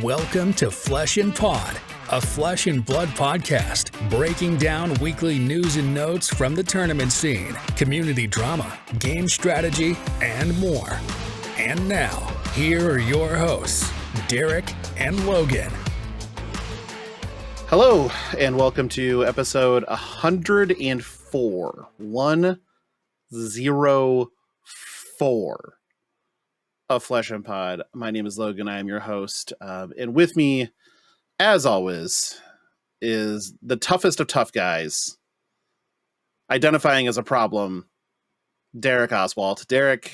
Welcome to Flesh and Pod, a Flesh and Blood podcast, breaking down weekly news and notes from the tournament scene, community drama, game strategy, and more. And now, here are your hosts, Derek and Logan. Hello, and welcome to episode 104. 104 of Flesh and Pod. My name is Logan. I am your host. And with me, as always, is the toughest of tough guys, identifying as a problem, Derek Oswalt. Derek,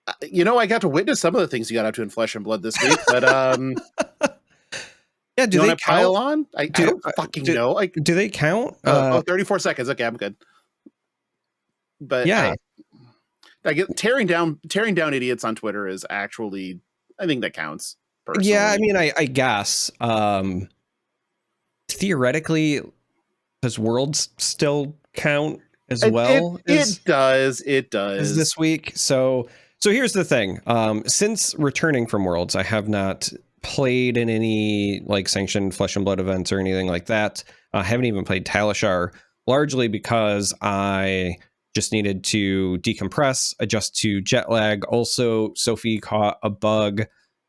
I got to witness some of the things you got up to in Flesh and Blood this week, but yeah, do they pile on? I don't fucking know. Do they count? 34 seconds. Okay, I'm good. But yeah, I get tearing down idiots on Twitter is actually, I think that counts. Personally. Yeah, I mean, I guess theoretically, does Worlds still count as well? It does. As this week. So here's the thing. Since returning from Worlds, I have not played in any like sanctioned Flesh and Blood events or anything like that. I haven't even played Talishar, largely because I just needed to decompress, adjust to jet lag. Also, Sophie caught a bug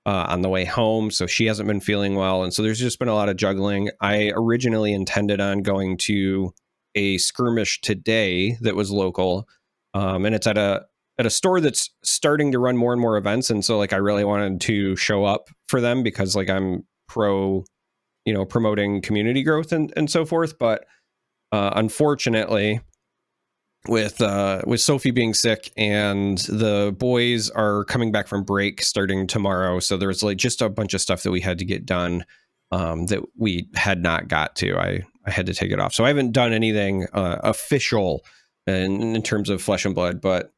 on the way home, so she hasn't been feeling well. And so there's just been a lot of juggling. I originally intended on going to a skirmish today that was local, and it's at a store that's starting to run more and more events. And so like I really wanted to show up for them because like I'm promoting community growth and so forth. But unfortunately, with Sophie being sick and the boys are coming back from break starting tomorrow, so there's like just a bunch of stuff that we had to get done that we had not got to. I had to take it off, so I haven't done anything official in terms of Flesh and Blood. But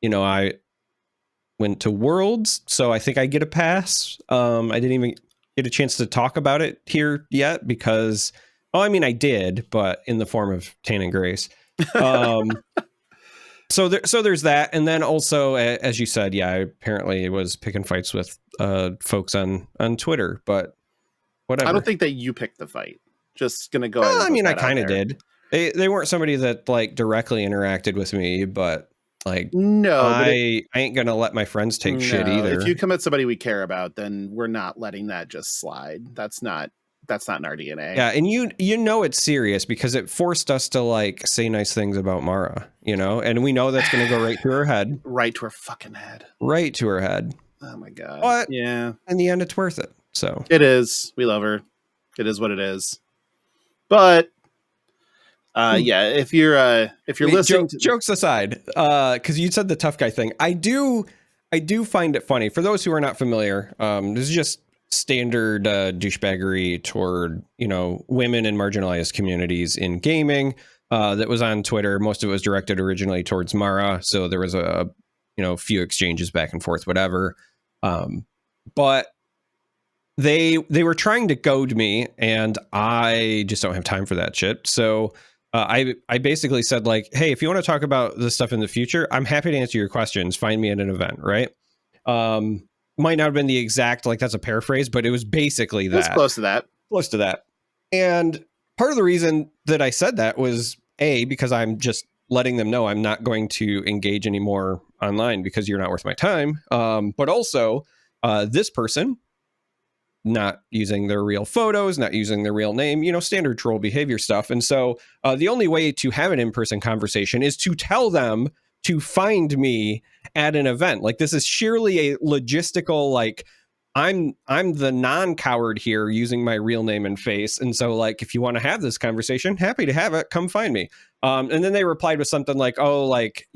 I went to Worlds, so I think I get a pass. I didn't even get a chance to talk about it here yet because, I did, but in the form of Tane and Grace. So there's that. And then also, as you said, I apparently was picking fights with folks on Twitter, but whatever. I don't think that you picked the fight. Just gonna go ahead. I kind of did. They weren't somebody that like directly interacted with me, but like, no, I ain't gonna let my friends take shit either. If you come at somebody we care about, then we're not letting that just slide. That's not in our DNA. Yeah, and it's serious because it forced us to like say nice things about Mara, and we know that's gonna go right to her head. Right to her fucking head. Right to her head. Oh my god. But yeah. In the end, it's worth it. So it is. We love her. It is what it is. But if you're listening jokes aside, because you said the tough guy thing, I do find it funny. For those who are not familiar, this is just standard douchebaggery toward women and marginalized communities in gaming that was on Twitter. Most of it was directed originally towards Mara, so there was a few exchanges back and forth, whatever. But they were trying to goad me, and I just don't have time for that shit. So I basically said like, hey, if you want to talk about this stuff in the future, I'm happy to answer your questions. Find me at an event, right? Might not have been the exact, like that's a paraphrase, but it was basically that. It's close to that. Close to that. And part of the reason that I said that was because I'm just letting them know I'm not going to engage anymore online because you're not worth my time. But also this person not using their real photos, not using their real name, standard troll behavior stuff. And so the only way to have an in-person conversation is to tell them to find me at an event. Like this is sheerly a logistical, like I'm the non-coward here using my real name and face. And so like, if you want to have this conversation, happy to have it, come find me. And then they replied with something like, oh, like,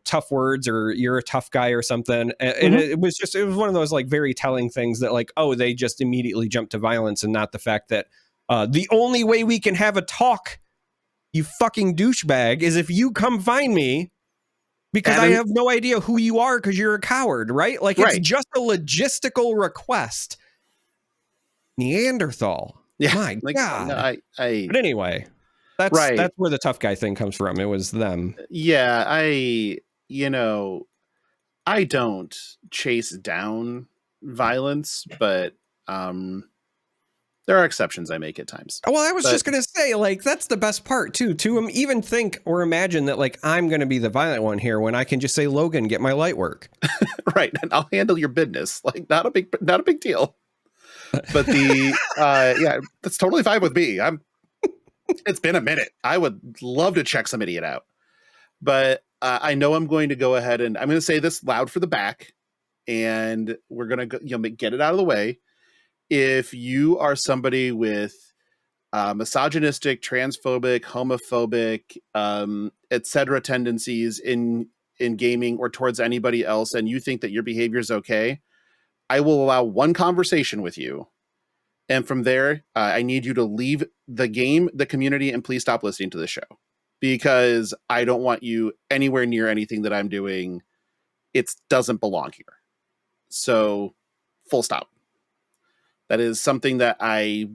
tough words or you're a tough guy or something. And it was one of those like very telling things that like, oh, they just immediately jumped to violence and not the fact that the only way we can have a talk, you fucking douchebag, is if you come find me. Because I have no idea who you are because you're a coward, right? Like, it's just a logistical request. Neanderthal. Yeah. My God. No, but anyway, that's where the tough guy thing comes from. It was them. Yeah, I don't chase down violence, but there are exceptions I make at times. Well, I was just going to say, like, that's the best part, too. To even think or imagine that, like, I'm going to be the violent one here when I can just say, Logan, get my light work. Right. And I'll handle your business. Like, not a big deal. But yeah, that's totally fine with me. It's been a minute. I would love to check some idiot out. But I know I'm going to go ahead and I'm going to say this loud for the back, and we're going to get it out of the way. If you are somebody with misogynistic, transphobic, homophobic, etc. tendencies in gaming or towards anybody else, and you think that your behavior is okay, I will allow one conversation with you. And from there, I need you to leave the game, the community, and please stop listening to the show, because I don't want you anywhere near anything that I'm doing. It doesn't belong here. So full stop. That is something that I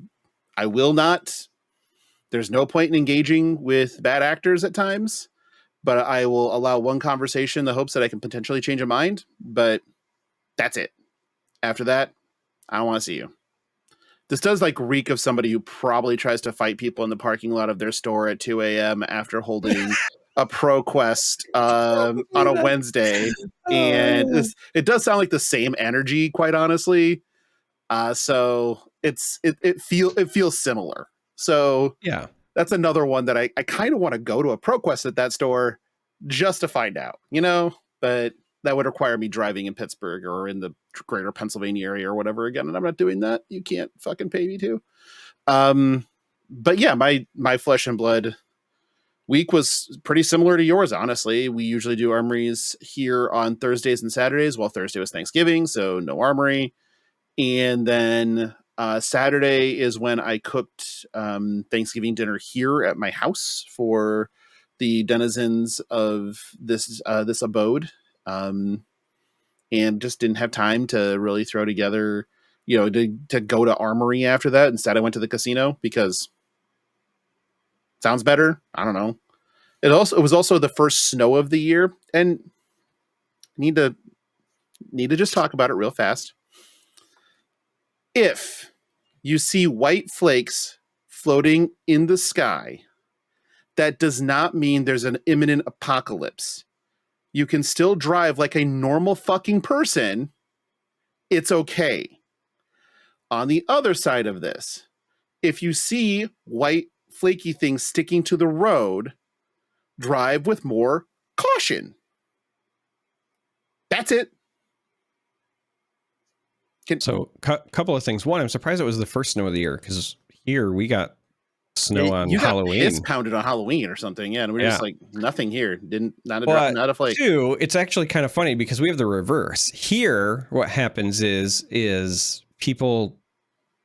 will not. There's no point in engaging with bad actors at times, but I will allow one conversation in the hopes that I can potentially change a mind. But that's it. After that, I don't want to see you. This does like reek of somebody who probably tries to fight people in the parking lot of their store at 2 a.m. after holding a ProQuest on a Wednesday. And it does sound like the same energy, quite honestly. So it feels similar. So yeah, that's another one that I kind of want to go to a ProQuest at that store just to find out, but that would require me driving in Pittsburgh or in the greater Pennsylvania area or whatever again. And I'm not doing that. You can't fucking pay me to. But yeah, my Flesh and Blood week was pretty similar to yours. Honestly, we usually do armories here on Thursdays and Saturdays. Well, Thursday was Thanksgiving, so no armory. And then Saturday is when I cooked Thanksgiving dinner here at my house for the denizens of this abode, and just didn't have time to really throw together, to go to armory after that. Instead, I went to the casino because sounds better. I don't know. It was also the first snow of the year, and need to just talk about it real fast. If you see white flakes floating in the sky, that does not mean there's an imminent apocalypse. You can still drive like a normal fucking person. It's okay. On the other side of this, if you see white flaky things sticking to the road, drive with more caution. That's it. So couple of things. One, I'm surprised it was the first snow of the year, because here we got snow on Halloween. It's pounded on Halloween or something. Yeah. And we're just like, nothing here. Not a flake. Two, it's actually kind of funny because we have the reverse. Here, what happens is people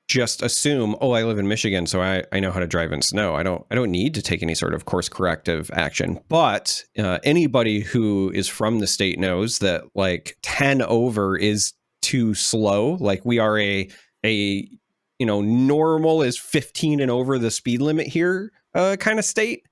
just assume, I live in Michigan, so I know how to drive in snow. I don't need to take any sort of course corrective action. But anybody who is from the state knows that like 10 over is too slow. Like we are a normal is 15 and over the speed limit here kind of state,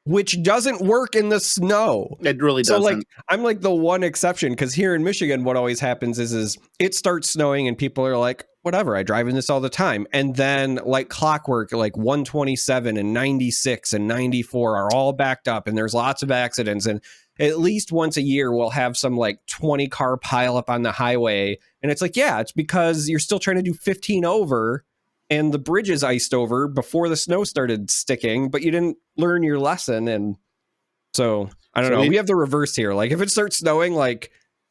which doesn't work in the snow. It really doesn't. So like I'm like the one exception, because here in Michigan what always happens is it starts snowing and people are like, whatever, I drive in this all the time. And then like clockwork, like 127 and 96 and 94 are all backed up and there's lots of accidents. And at least once a year, we'll have some like 20 car pile up on the highway. And it's like, yeah, it's because you're still trying to do 15 over and the bridge is iced over before the snow started sticking, but you didn't learn your lesson. And so I don't know. We have the reverse here. Like if it starts snowing, like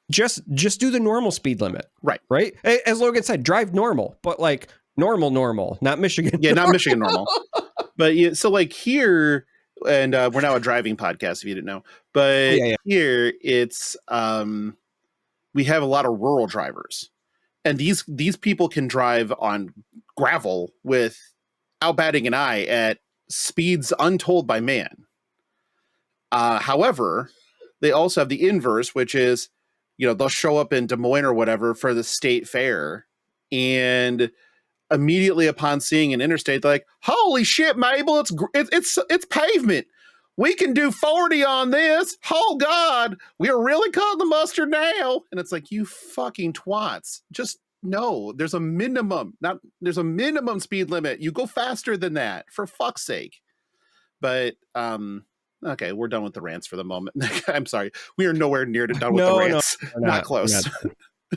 just do the normal speed limit. Right. As Logan said, drive normal, but like normal, not Michigan. Yeah, not Michigan normal. But yeah, so like here, and we're now a driving podcast if you didn't know, but here it's we have a lot of rural drivers, and these people can drive on gravel without batting an eye at speeds untold by man. However, they also have the inverse, which is, they'll show up in Des Moines or whatever for the state fair, and immediately upon seeing an interstate, they're like, "Holy shit, Mabel! It's pavement. we can do 40 on this. Oh God, we're really cutting the mustard now. And it's like, you fucking twats. Just no, there's a minimum speed limit. You go faster than that, for fuck's sake. But okay, we're done with the rants for the moment. I'm sorry. We are nowhere near to done with the rants. No, not close.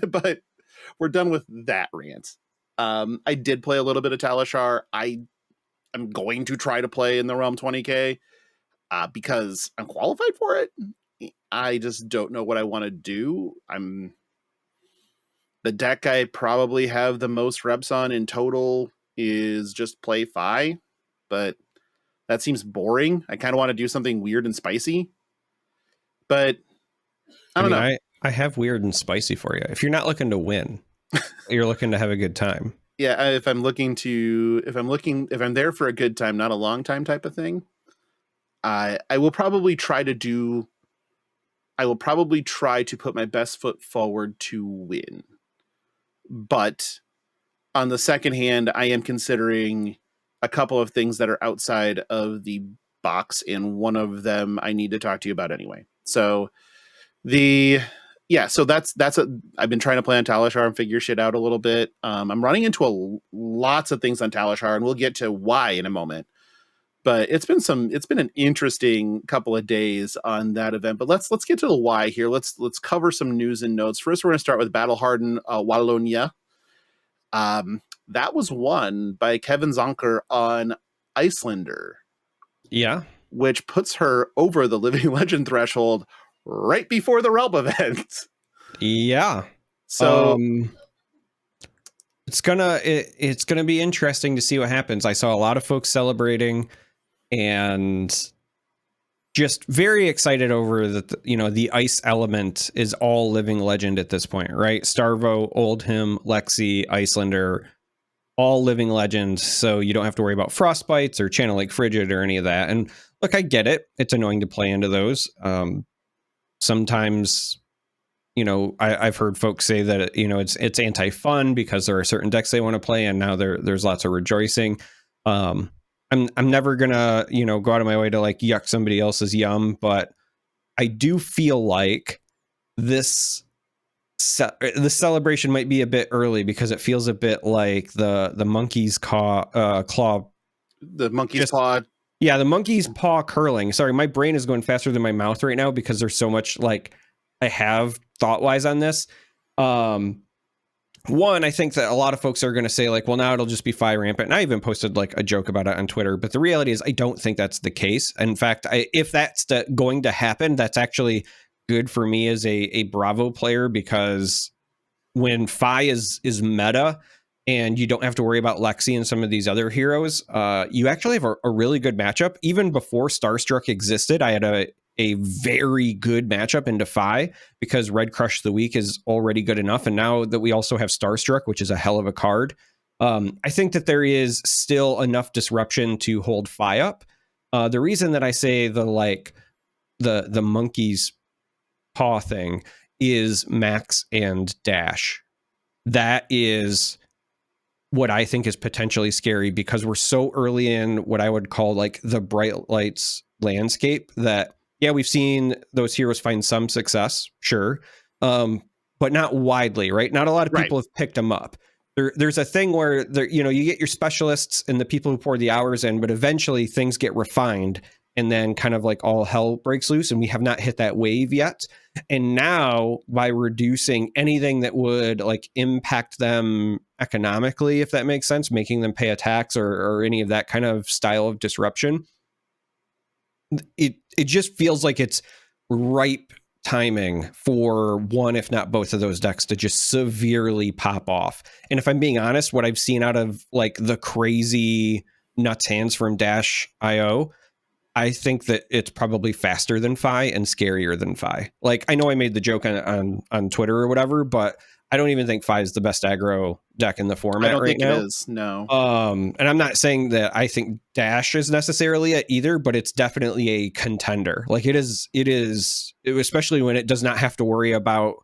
But we're done with that rant. I did play a little bit of Talishar. I'm going to try to play in the Realm 20K because I'm qualified for it. I just don't know what I want to do. The deck I probably have the most reps on in total is just play Fi, but that seems boring. I kind of want to do something weird and spicy, but I don't know. I have weird and spicy for you. If you're not looking to win, you're looking to have a good time. Yeah, if I'm there for a good time, not a long time type of thing, I will probably try to put my best foot forward to win. But on the second hand, I am considering a couple of things that are outside of the box, and one of them I need to talk to you about anyway. So I've been trying to play on Talishar and figure shit out a little bit. I'm running into lots of things on Talishar, and we'll get to why in a moment. But it's been an interesting couple of days on that event. But let's get to the why here. Let's cover some news and notes. First, we're going to start with Battle Hardened Wallonia. That was won by Kevin Zonker on Icelander. Yeah. Which puts her over the Living Legend threshold right before the Realm event. Yeah. So it's gonna be interesting to see what happens. I saw a lot of folks celebrating and just very excited over that. The ice element is all Living Legend at this point, right? Starvo, Oldhim, Lexi, Icelander, all Living Legends. So you don't have to worry about Frostbites or Channel Lake Frigid or any of that. And look, I get it. It's annoying to play into those. Sometimes, I've heard folks say that, it's anti-fun because there are certain decks they want to play, and now there's lots of rejoicing. I'm never gonna, go out of my way to like yuck somebody else's yum, but I do feel like this celebration might be a bit early because it feels a bit like the monkey's claw. The monkey's paw. Yeah, the monkey's paw curling. Sorry, my brain is going faster than my mouth right now because there's so much like I have thought-wise on this. One, I think that a lot of folks are going to say like, well, now it'll just be Fi Rampant. And I even posted like a joke about it on Twitter. But the reality is I don't think that's the case. In fact, if that's going to happen, that's actually good for me as a Bravo player, because when Fi is meta and you don't have to worry about Lexi and some of these other heroes, you actually have a really good matchup. Even before Starstruck existed, I had a very good matchup into Fi because Red Crush the Week is already good enough. And now that we also have Starstruck, which is a hell of a card, I think that there is still enough disruption to hold Fi up. The reason that I say the monkey's paw thing is Max and Dash. That is what I think is potentially scary because we're so early in what I would call like the bright lights landscape that, yeah, we've seen those heroes find some success, sure, but not widely, right? Not a lot of people have picked them up. There's a thing where you get your specialists and the people who pour the hours in, but eventually things get refined and then kind of like all hell breaks loose, and we have not hit that wave yet. And now by reducing anything that would like impact them economically, if that makes sense, making them pay a tax or any of that kind of style of disruption, it just feels like it's ripe timing for one, if not both of those decks to just severely pop off. And if I'm being honest, what I've seen out of like the crazy nuts hands from Dash.io, I think that it's probably faster than Fi and scarier than Fi. Like, I know I made the joke on Twitter or whatever, but I don't even think Fi is the best aggro deck in the format right now. I don't think it is, no. And I'm not saying that I think Dash is necessarily it either, but it's definitely a contender. Like it is, especially when it does not have to worry about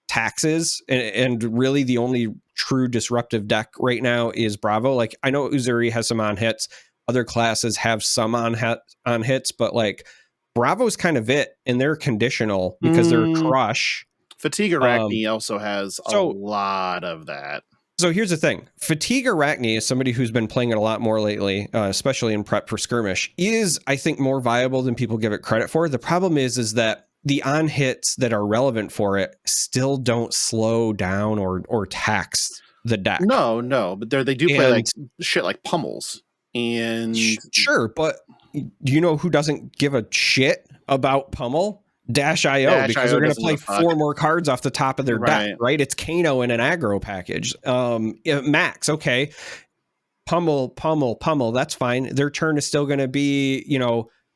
taxes. And really the only true disruptive deck right now is Bravo. Like I know Uzuri has some on hits, other classes have some on hits, but like Bravo's kind of it, and they're conditional because they're crush. Fatigue Arachne also has a lot of that. So here's the thing. Fatigue Arachne is somebody who's been playing it a lot more lately, especially in prep for skirmish, is, I think, more viable than people give it credit for. The problem is that the on hits that are relevant for it still don't slow down or tax the deck. No, but they do play like shit like pummels. And sure, but you know who doesn't give a shit about pummel? Dash.io, because they're going to play 4 more cards off the top of their deck, right? It's Kano in an aggro package. Max, okay. Pummel, that's fine. Their turn is still going to be,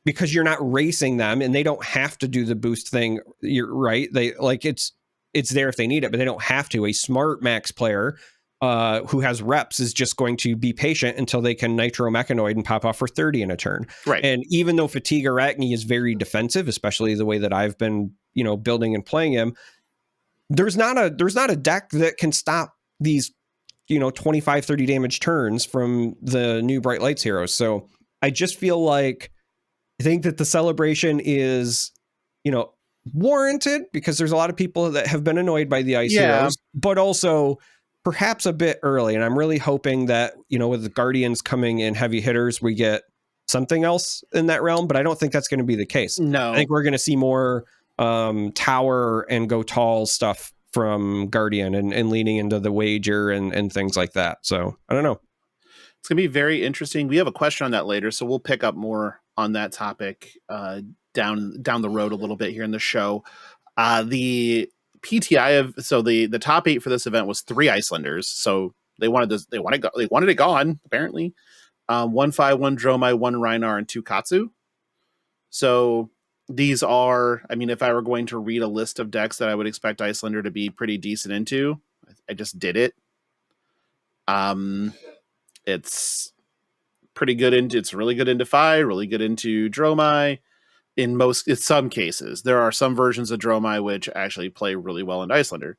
because you're not racing them and they don't have to do the boost thing. You're right. They like it's there if they need it, but they don't have to. A smart Max player who has reps is just going to be patient until they can Nitro Mechanoid and pop off for 30 in a turn. Right. And even though Fatigue Arachne is very defensive, especially the way that I've been, building and playing him, there's not a deck that can stop these, 25, 30 damage turns from the new Bright Lights heroes. So I just feel like I think that the celebration is, warranted because there's a lot of people that have been annoyed by the ice heroes, but also perhaps a bit early. And I'm really hoping that, with the Guardians coming in heavy hitters, we get something else in that realm, but I don't think that's going to be the case. No, I think we're going to see more tower and go tall stuff from Guardian and leaning into the wager and things like that. So I don't know. It's going to be very interesting. We have a question on that later, so we'll pick up more on that topic down the road a little bit here in the show. The PTI the top 8 for this event was 3 Icelanders, so they wanted it gone apparently. 1-5, 1 Dromai, 1 Rhinar, and 2 Katsu. So these are, if I were going to read a list of decks that I would expect Icelander to be pretty decent into, I just did it. It's pretty good it's really good into Fi, really good into Dromai. In some cases, there are some versions of Dromai which actually play really well in Icelander.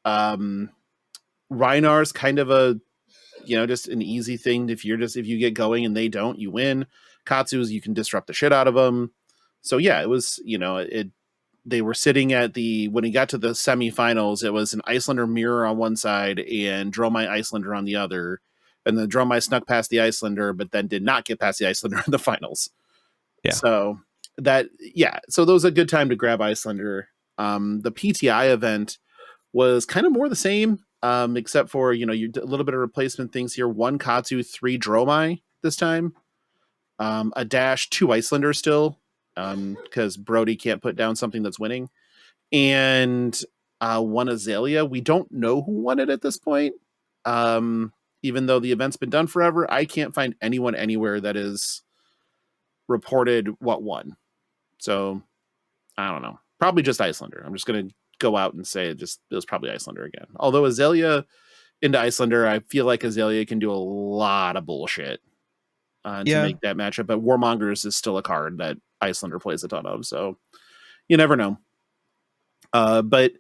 Rhinar's kind of a, just an easy thing. If you get going and they don't, you win. Katsu's, you can disrupt the shit out of them. So yeah, it was, they were sitting when he got to the semifinals, it was an Icelander mirror on one side and Dromai Icelander on the other. And the Dromai snuck past the Icelander, but then did not get past the Icelander in the finals. Yeah. So that was a good time to grab Icelander. The PTI event was kind of more the same, except for, you a little bit of replacement things here. 1 Katsu, 3 Dromai this time. A dash, 2 Icelanders still, because Brody can't put down something that's winning. And 1 Azalea. We don't know who won it at this point. Even though the event's been done forever, I can't find anyone anywhere that is reported what won. So I don't know. Probably just Icelander. I'm just going to go out and say it was probably Icelander again. Although Azalea into Icelander, I feel like Azalea can do a lot of bullshit to make that matchup. But Warmongers is still a card that Icelander plays a ton of. So you never know. But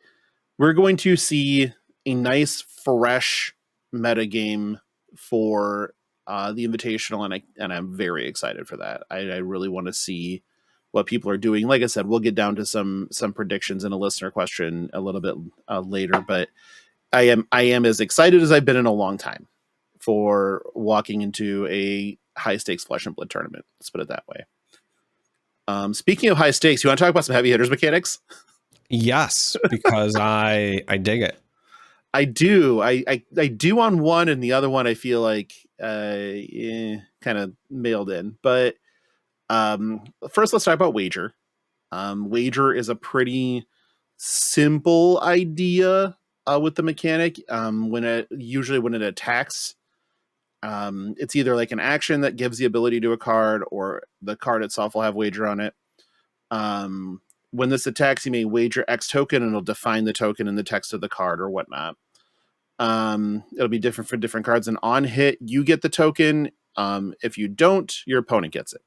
we're going to see a nice, fresh meta game for the Invitational, and I'm very excited for that. I really want to see what people are doing. Like I said, we'll get down to some predictions and a listener question a little bit later, but I am as excited as I've been in a long time for walking into a high stakes Flesh and Blood tournament. Let's put it that way. Speaking of high stakes, you want to talk about some heavy hitters mechanics? Yes, because I dig it. I do. I do on one, and the other one I feel like kind of mailed in. But first, let's talk about Wager. Wager is a pretty simple idea with the mechanic. When it attacks, it's either like an action that gives the ability to a card, or the card itself will have Wager on it. When this attacks, you may wager X token, and it'll define the token in the text of the card or whatnot. It'll be different for different cards, and on hit, you get the token. If you don't, your opponent gets it.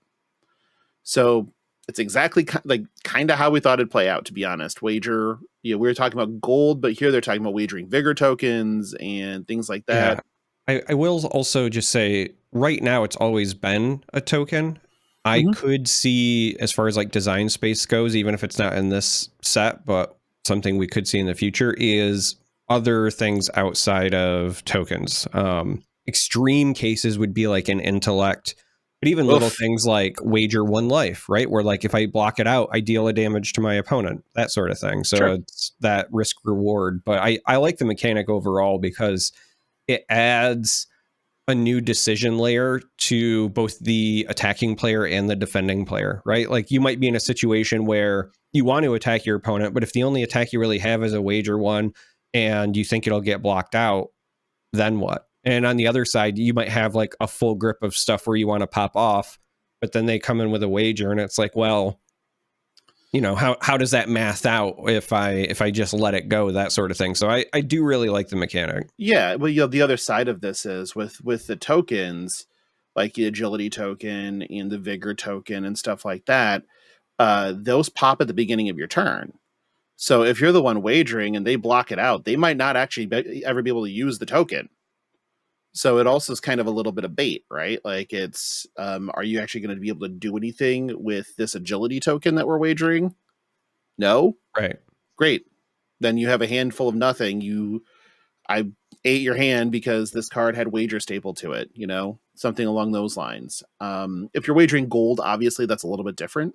So it's exactly kind of how we thought it'd play out, to be honest. Wager, we were talking about gold, but here they're talking about wagering vigor tokens and things like that. Yeah. I will also just say, right now it's always been a token. I Mhm. could see, as far as like design space goes, even if it's not in this set, but something we could see in the future is other things outside of tokens. Extreme cases would be like an intellect, but even little Oof. things like wager one life, right? Where like if I block it out, I deal a damage to my opponent, that sort of thing. So Sure. it's that risk reward. But I like the mechanic overall because it adds a new decision layer to both the attacking player and the defending player, right? Like you might be in a situation where you want to attack your opponent, but if the only attack you really have is a wager one and you think it'll get blocked out, then what? And on the other side, you might have like a full grip of stuff where you want to pop off, but then they come in with a wager and it's like, well, you know, how does that math out if I just let it go, that sort of thing. So I do really like the mechanic. Yeah, well, the other side of this is with the tokens, like the agility token and the vigor token and stuff like that. Those pop at the beginning of your turn. So if you're the one wagering and they block it out, they might not actually ever be able to use the token. So it also is kind of a little bit of bait, right? Like it's, are you actually going to be able to do anything with this agility token that we're wagering? No? Right. Great. Then you have a handful of nothing. I ate your hand because this card had wager stapled to it, you know, something along those lines. If you're wagering gold, obviously that's a little bit different,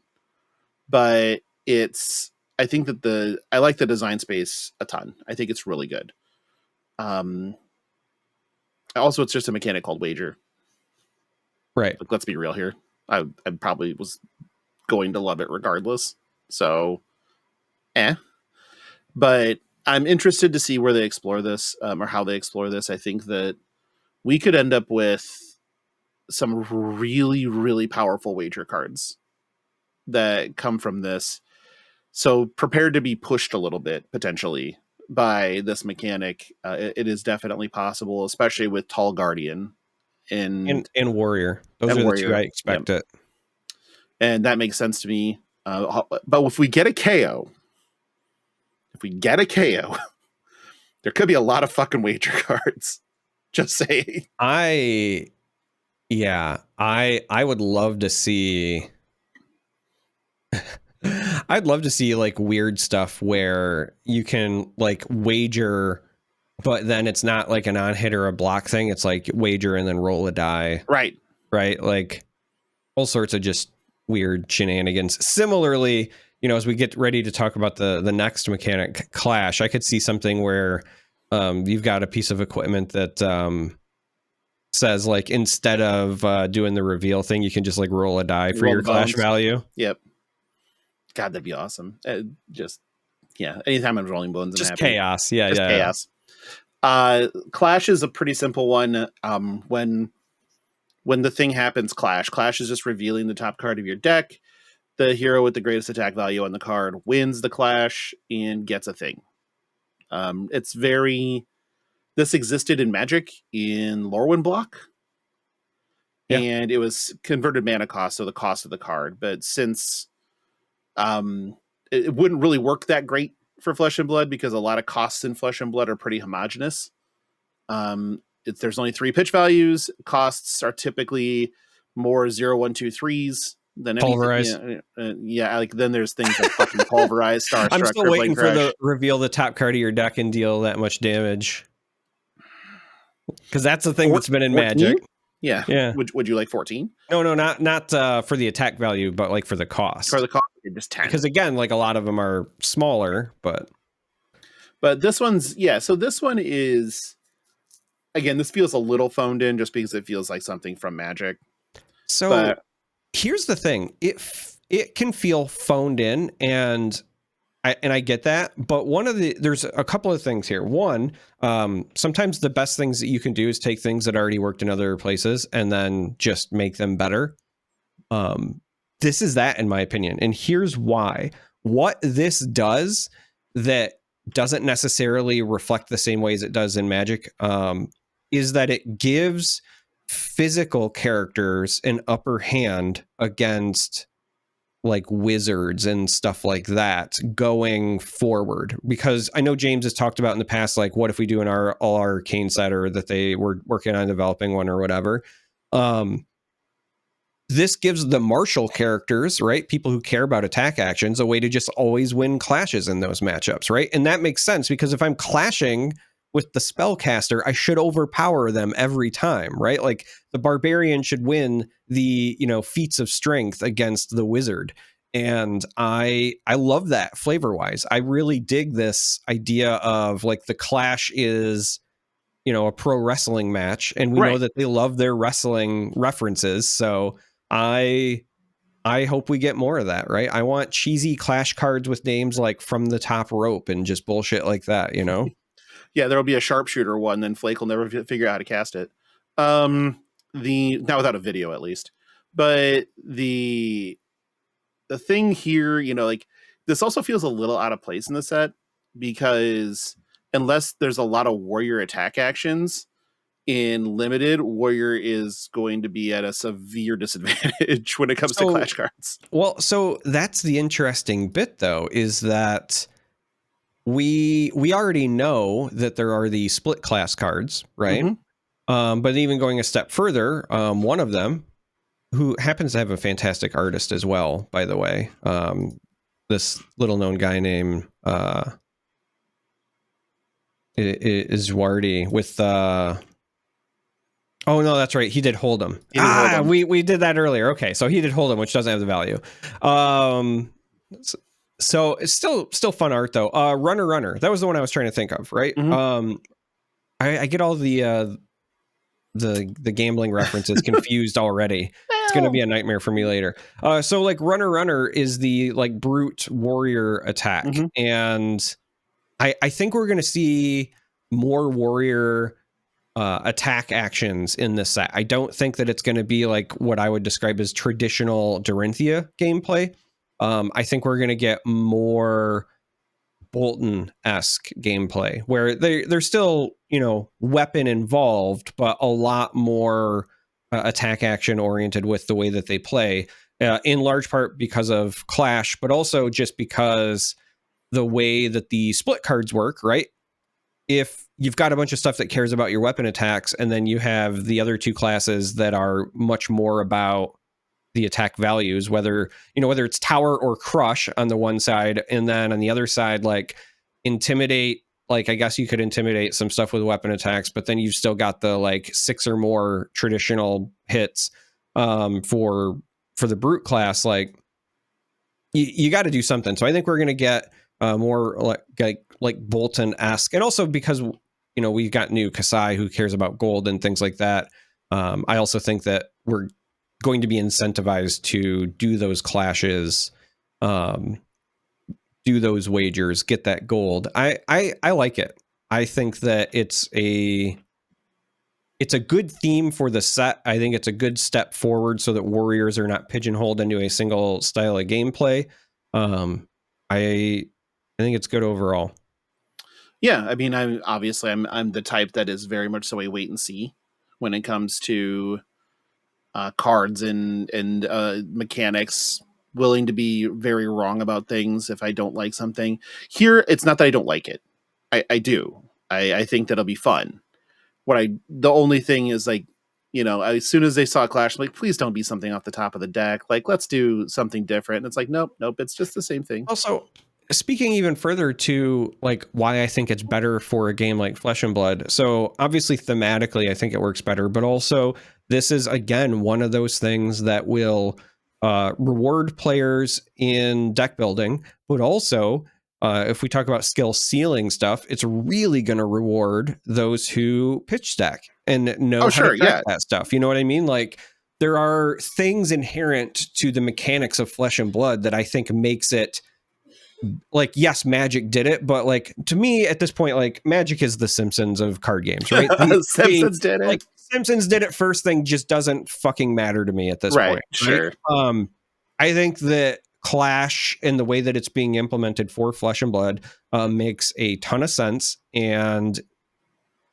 but I think that I like the design space a ton. I think it's really good. Also, it's just a mechanic called wager. Right. Like, let's be real here. I probably was going to love it regardless. So, but I'm interested to see where they explore this, or how they explore this. I think that we could end up with some really, really powerful wager cards that come from this. So prepare to be pushed a little bit potentially by this mechanic. It is definitely possible, especially with Tall Guardian And Warrior. Those and are the Warrior. two I expect it. And that makes sense to me. But if we get a KO, there could be a lot of fucking wager cards. Just saying. I would love to see I'd love to see like weird stuff where you can like wager, but then it's not like a non-hit or a block thing. It's like wager and then roll a die. Right. Right. Like all sorts of just weird shenanigans. Similarly, you know, as we get ready to talk about the next mechanic, Clash, I could see something where you've got a piece of equipment that says like instead of doing the reveal thing, you can just like roll a die for your Clash value. Yep. God, that'd be awesome. Anytime I'm rolling bones, just I'm happy. Chaos. Chaos. Clash is a pretty simple one. When the thing happens, Clash is just revealing the top card of your deck. The hero with the greatest attack value on the card wins the Clash and gets a thing. This existed in Magic in Lorwyn Block. Yeah. And it was converted mana cost, so the cost of the card. But since it wouldn't really work that great for Flesh and Blood because a lot of costs in Flesh and Blood are pretty homogenous. There's only 3 pitch values. Costs are typically more 0, 1, 2, 3s than Pulverize. Like then there's things like fucking Pulverize, Starstruck. I'm still waiting for the reveal the top card of your deck and deal that much damage. Because that's the thing that's been in 14? Magic. Yeah. Would you like 14? No, not for the attack value, but like for the cost. For the cost, just 10. Because again, like a lot of them are smaller, but this one's So this one is, again, this feels a little phoned in just because it feels like something from Magic. So here's the thing: it can feel phoned in, and I get that, but there's a couple of things here. One, sometimes the best things that you can do is take things that already worked in other places and then just make them better. This is that, in my opinion, and here's why. What this does that doesn't necessarily reflect the same way as it does in Magic is that it gives physical characters an upper hand against like wizards and stuff like that going forward, because I know James has talked about in the past, like what if we do an all arcane set, or that they were working on developing one or whatever. This gives the martial characters, right, people who care about attack actions, a way to just always win clashes in those matchups, right? And that makes sense because if I'm clashing with the spellcaster, I should overpower them every time, right? Like the barbarian should win the, feats of strength against the wizard. And I love that flavor wise. I really dig this idea of like the clash is, a pro wrestling match, and we know that they love their wrestling references. So I hope we get more of that, right? I want cheesy clash cards with names like From the Top Rope and just bullshit like that, Yeah, there'll be a sharpshooter one, then Flake will never figure out how to cast it. Not without a video at least. But the thing here, like this also feels a little out of place in the set because unless there's a lot of warrior attack actions in limited, warrior is going to be at a severe disadvantage when it comes to clash cards. Well, so that's the interesting bit though, is that we already know that there are the split class cards, right? Mm-hmm. But even going a step further, one of them, who happens to have a fantastic artist as well, by the way, this little known guy named Iswardi with oh no, that's right, he did Hold'em. We did that earlier. Okay, so he did Hold'em, which doesn't have the value. So it's still fun art though. Runner, that was the one I was trying to think of, right? Mm-hmm. I get all the gambling references confused already. It's going to be a nightmare for me later. So like Runner is the like brute warrior attack. Mm-hmm. And I think we're going to see more warrior attack actions in this set. I don't think that it's going to be like what I would describe as traditional Dorinthia gameplay. I think we're going to get more Bolton-esque gameplay where there's still, weapon involved, but a lot more attack action oriented with the way that they play, in large part because of Clash, but also just because the way that the split cards work, right? If you've got a bunch of stuff that cares about your weapon attacks, and then you have the other two classes that are much more about the attack values, whether it's Tower or Crush on the one side, and then on the other side, like Intimidate, like I guess you could intimidate some stuff with weapon attacks, but then you've still got the like 6 or more traditional hits for the brute class. Like you got to do something. So I think we're going to get more like Bolton-esque, and also because we've got new Kasai who cares about gold and things like that. I also think that we're going to be incentivized to do those clashes, do those wagers, get that gold. I like it. I think that it's a good theme for the set. I think it's a good step forward so that warriors are not pigeonholed into a single style of gameplay. I think it's good overall. Yeah, I mean, I'm the type that is very much so a wait and see when it comes to cards and mechanics, willing to be very wrong about things if I don't like something. Here, it's not that I don't like it. I do. I think that'll be fun. The only thing is like, as soon as they saw Clash, I'm like, please don't be something off the top of the deck. Like, let's do something different. And it's like, nope, it's just the same thing. Also, speaking even further to like why I think it's better for a game like Flesh and Blood. So obviously thematically, I think it works better, but also this is again one of those things that will reward players in deck building, but also if we talk about skill ceiling stuff, it's really going to reward those who pitch stack and know how to track that stuff. You know what I mean? Like there are things inherent to the mechanics of Flesh and Blood that I think makes it like, yes, Magic did it, but like to me at this point, like Magic is the Simpsons of card games, right? Simpsons did it. Like Simpsons did it first thing just doesn't fucking matter to me at this point. Sure. Right? I think that Clash and the way that it's being implemented for Flesh and Blood makes a ton of sense, and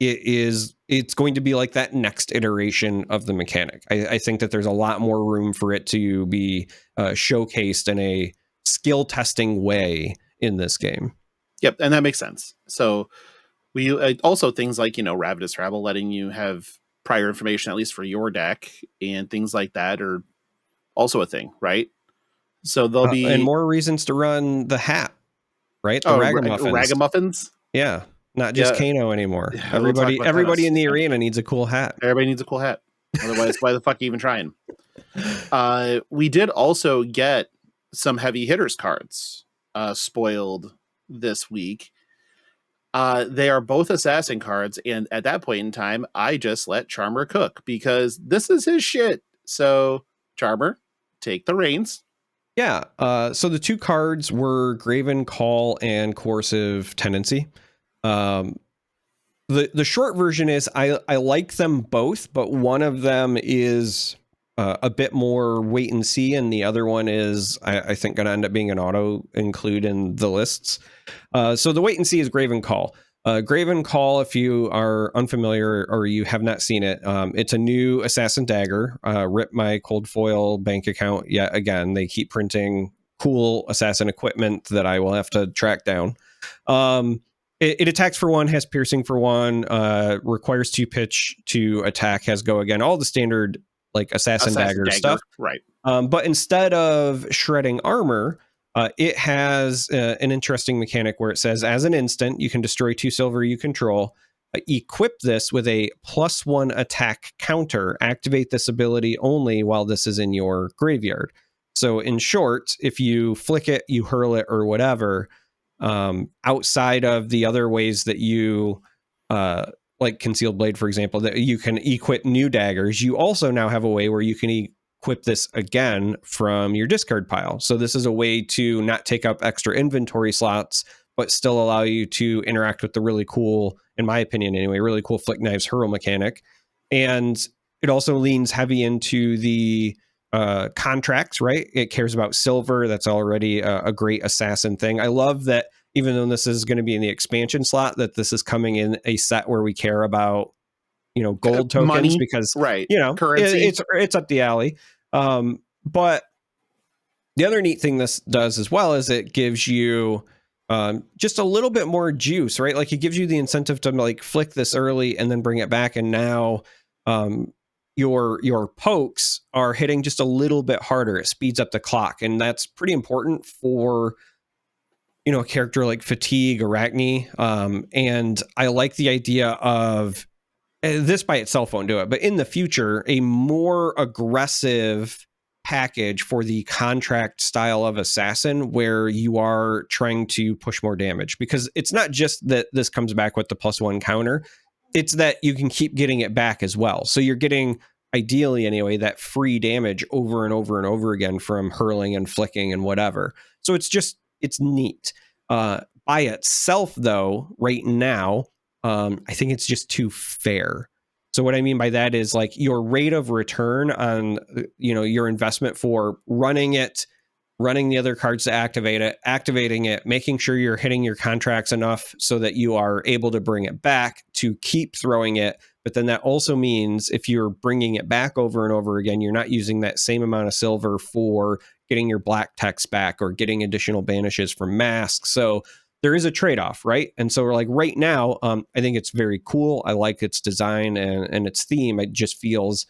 it's going to be like that next iteration of the mechanic. I think that there's a lot more room for it to be showcased in a skill testing way in this game. Yep, and that makes sense. So we also things like Ravenous Rabble letting you have prior information, at least for your deck, and things like that are also a thing, right? So there'll be and more reasons to run the hat, right? The Ragamuffins. Ragamuffins. Yeah, not just Kano anymore. Yeah, everybody in the arena needs a cool hat. Everybody needs a cool hat. Otherwise, why the fuck are you even trying? We did also get some heavy hitters cards spoiled this week. They are both assassin cards, and at that point in time, I just let Charmer cook because this is his shit. So, Charmer, take the reins. Yeah. So the two cards were Graven Call and Coercive Tendency. The short version is I like them both, but one of them is a bit more wait and see, and the other one is I think going to end up being an auto include in the lists. So the wait and see is Graven Call. Graven Call, if you are unfamiliar or you have not seen it, it's a new assassin dagger. Rip my cold foil bank account yet again. They keep printing cool assassin equipment that I will have to track down. It attacks for 1, has piercing for 1, requires 2 pitch to attack, has go again, all the standard like assassin dagger stuff. Right. But instead of shredding armor, it has an interesting mechanic where it says, as an instant, you can destroy 2 silver you control. Equip this with a +1 attack counter. Activate this ability only while this is in your graveyard. So in short, if you flick it, you hurl it, or whatever, outside of the other ways that you like Concealed Blade, for example, that you can equip new daggers, you also now have a way where you can equip this again from your discard pile. So this is a way to not take up extra inventory slots, but still allow you to interact with the really cool, in my opinion anyway, really cool Flick Knives hurl mechanic. And it also leans heavy into the contracts, right? It cares about silver. That's already a great assassin thing. I love that even though this is going to be in the expansion slot, that this is coming in a set where we care about, gold tokens, money, because, right, currency. It's up the alley. But the other neat thing this does as well is it gives you just a little bit more juice, right? Like it gives you the incentive to like flick this early and then bring it back. And now your pokes are hitting just a little bit harder. It speeds up the clock. And that's pretty important for, a character like Fatigue, Arachne. And I like the idea of this by itself won't do it, but in the future, a more aggressive package for the contract style of assassin where you are trying to push more damage, because it's not just that this comes back with the +1 counter, it's that you can keep getting it back as well. So you're getting, ideally anyway, that free damage over and over and over again from hurling and flicking and whatever. So it's neat. By itself though, right now, I think it's just too fair. So what I mean by that is like your rate of return on, your investment for running the other cards to activate it, activating it, making sure you're hitting your contracts enough so that you are able to bring it back to keep throwing it. But then that also means if you're bringing it back over and over again, you're not using that same amount of silver for getting your black text back or getting additional banishes from masks. So there is a trade-off, right? And so we're like, right now, I think it's very cool. I like its design and its theme. It just feels,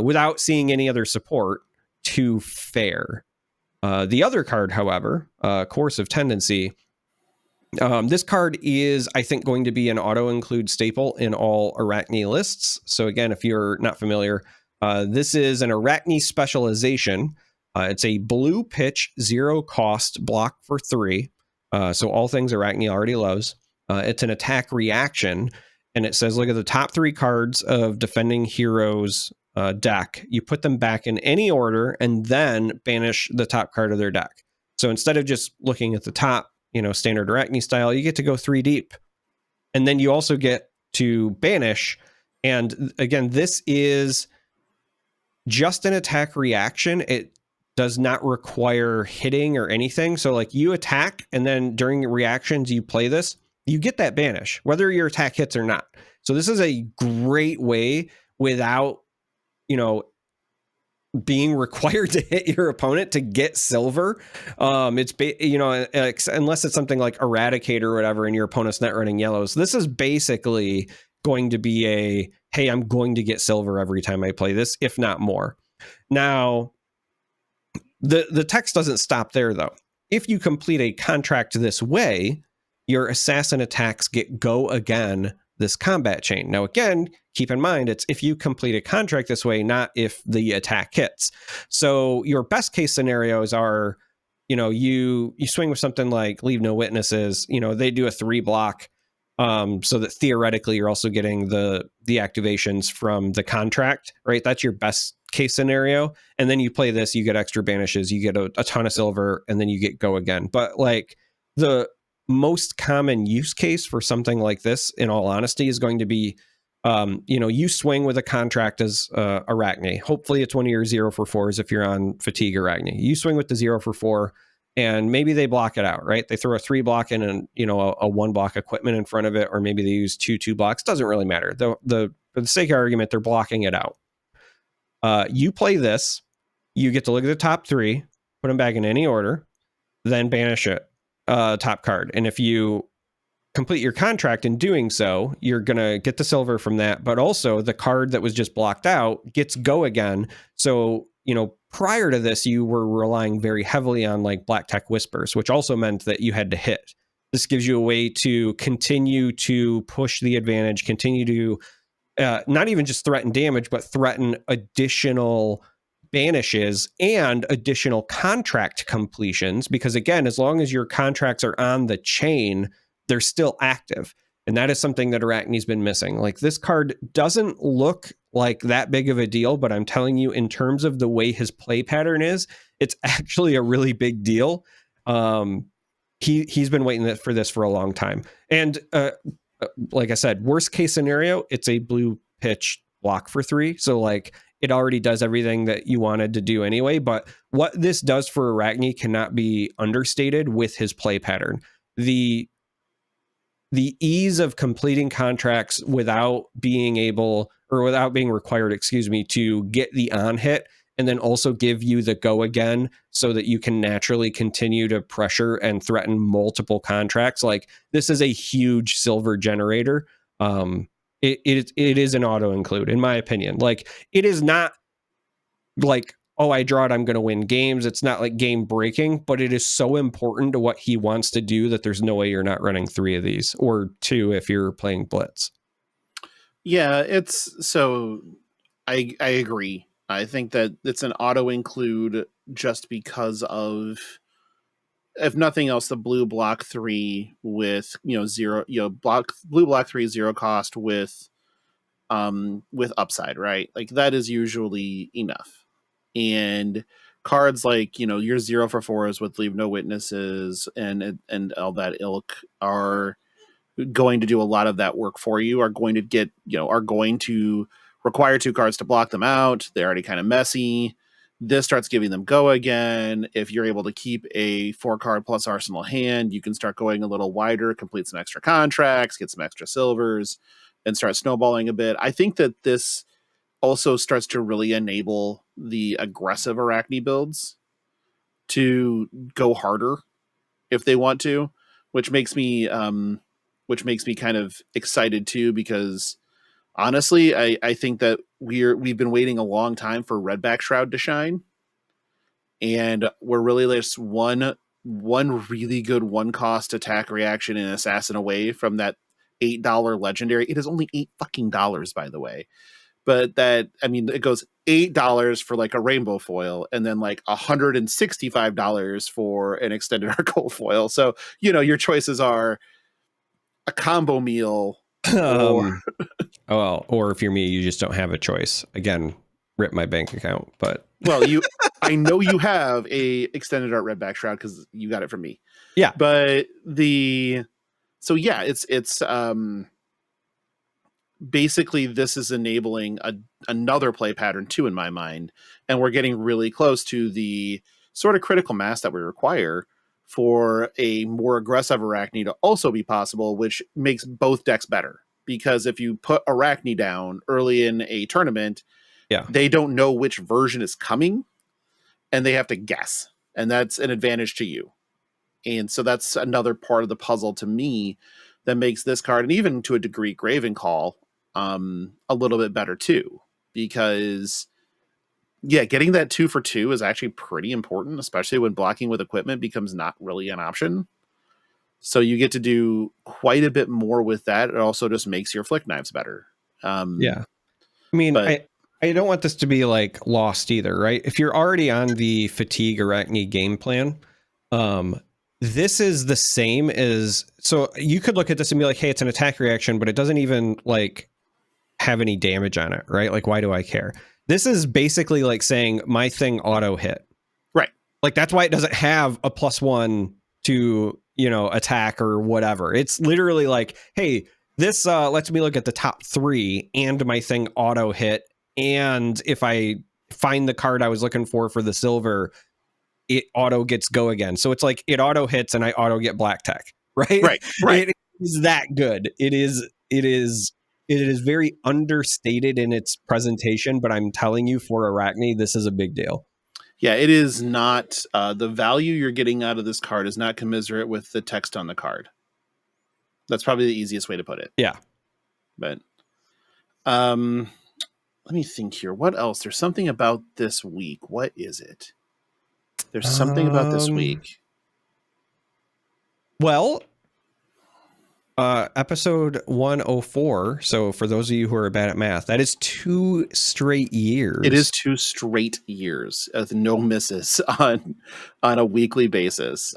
without seeing any other support, too fair. The other card, however, Coercive Tendency, this card is, I think, going to be an auto-include staple in all Arachne lists. So again, if you're not familiar, this is an Arachne specialization. It's a blue pitch, 0 cost block for 3. So all things Arachne already loves. It's an attack reaction, and it says, look at the top 3 cards of Defending Heroes deck. You put them back in any order and then banish the top card of their deck. So instead of just looking at the top, standard Arachne style, you get to go 3 deep. And then you also get to banish. And again, this is just an attack reaction. It does not require hitting or anything. So like you attack and then during reactions you play this, you get that banish, whether your attack hits or not. So this is a great way without, being required to hit your opponent to get silver. It's unless it's something like Eradicate or whatever and your opponent's not running yellows. This is basically going to be a hey, I'm going to get silver every time I play this, if not more. Now, the text doesn't stop there, though. If you complete a contract this way, your assassin attacks get go again this combat chain. Now, again, keep in mind, it's if you complete a contract this way, not if the attack hits. So your best case scenarios are, you swing with something like Leave No Witnesses, they do a 3 block, so that theoretically you're also getting the activations from the contract, right? That's your best case scenario. And then you play this, you get extra banishes, you get a ton of silver, and then you get go again. But like the most common use case for something like this, in all honesty, is going to be, you swing with a contract as Arachne. Hopefully it's one of your 0 for 4s if you're on Fatigue Arachne. You swing with the 0 for 4, and maybe they block it out, right? They throw a 3 block in and, a 1 block equipment in front of it, or maybe they use 2 blocks. Doesn't really matter. For the sake of argument, they're blocking it out. You play this, you get to look at the top 3, put them back in any order, then banish it. Top card. And if you complete your contract in doing so, you're going to get the silver from that, but also the card that was just blocked out gets go again. So, prior to this, you were relying very heavily on like Black Tech Whispers, which also meant that you had to hit. This gives you a way to continue to push the advantage, continue to not even just threaten damage, but threaten additional banishes and additional contract completions, because again, as long as your contracts are on the chain, they're still active. And that is something that Arachne's been missing. Like, this card doesn't look like that big of a deal, but I'm telling you, in terms of the way his play pattern is, it's actually a really big deal. He's been waiting for this for a long time. And like I said, worst case scenario, it's a blue pitch block for 3. So like, it already does everything that you wanted to do anyway. But what this does for Arachne cannot be understated with his play pattern. The ease of completing contracts without being required, to get the on hit and then also give you the go again so that you can naturally continue to pressure and threaten multiple contracts. Like, this is a huge silver generator. It is an auto include, in my opinion. Like, it is not like, oh, I draw it, I'm going to win games. It's not like game breaking, but it is so important to what he wants to do that there's no way you're not running 3 of these, or 2 if you're playing Blitz. Yeah, I agree. I think that it's an auto include just because of, if nothing else, the blue block 3 with, zero, blue block 3 0 cost with upside, right? Like, that is usually enough. And cards like, your 0 for 4s with Leave No Witnesses and all that ilk are going to do a lot of that work for you, are going to require 2 cards to block them out. They're already kind of messy. This starts giving them go again. If you're able to keep a 4-card plus arsenal hand, you can start going a little wider, complete some extra contracts, get some extra silvers, and start snowballing a bit. I think that this also starts to really enable the aggressive Arachne builds to go harder if they want to, which makes me kind of excited too, because honestly, I think that we've been waiting a long time for Redback Shroud to shine, and we're really just one really good 1-cost attack reaction in Assassin away from that $8 legendary. It is only $8 by the way, but it goes $8 for like a rainbow foil, and then like $165 for an extended arc gold foil. So your choices are a combo meal. Or if you're me, you just don't have a choice. Again, rip my bank account. But well, I know you have a extended art Redback Shroud because you got it from me. Yeah, but it's basically, this is enabling another play pattern too, in my mind, and we're getting really close to the sort of critical mass that we require for a more aggressive Arachne to also be possible, which makes both decks better. Because if you put Arachne down early in a tournament, they don't know which version is coming, and they have to guess, and that's an advantage to you. And so that's another part of the puzzle to me that makes this card, and even to a degree Graven Call, a little bit better too, because getting that 2 for 2 is actually pretty important, especially when blocking with equipment becomes not really an option. So you get to do quite a bit more with that. It also just makes your flick knives better. Yeah. I mean, but I don't want this to be like lost either, right? If you're already on the fatigue Arachne game plan, this is the same as, so you could look at this and be like, hey, it's an attack reaction, but it doesn't even like have any damage on it, right? Like, why do I care? This is basically like saying my thing auto hit. Right. Like, that's why it doesn't have a +1 to, you know, attack or whatever. It's literally like, hey, this lets me look at the top 3 and my thing auto hit. And if I find the card I was looking for the silver, it auto gets go again. So it's like it auto hits and I auto get black tech, right? Right. It is that good. It is very understated in its presentation, but I'm telling you, for Arachne, this is a big deal. Yeah, it is not, the value you're getting out of this card is not commensurate with the text on the card. That's probably the easiest way to put it. Yeah. But let me think here. What else? There's something about this week. What is it? There's something about this week. Well, episode 104. So for those of you who are bad at math, that is 2 straight years. It is 2 straight years with no misses on a weekly basis.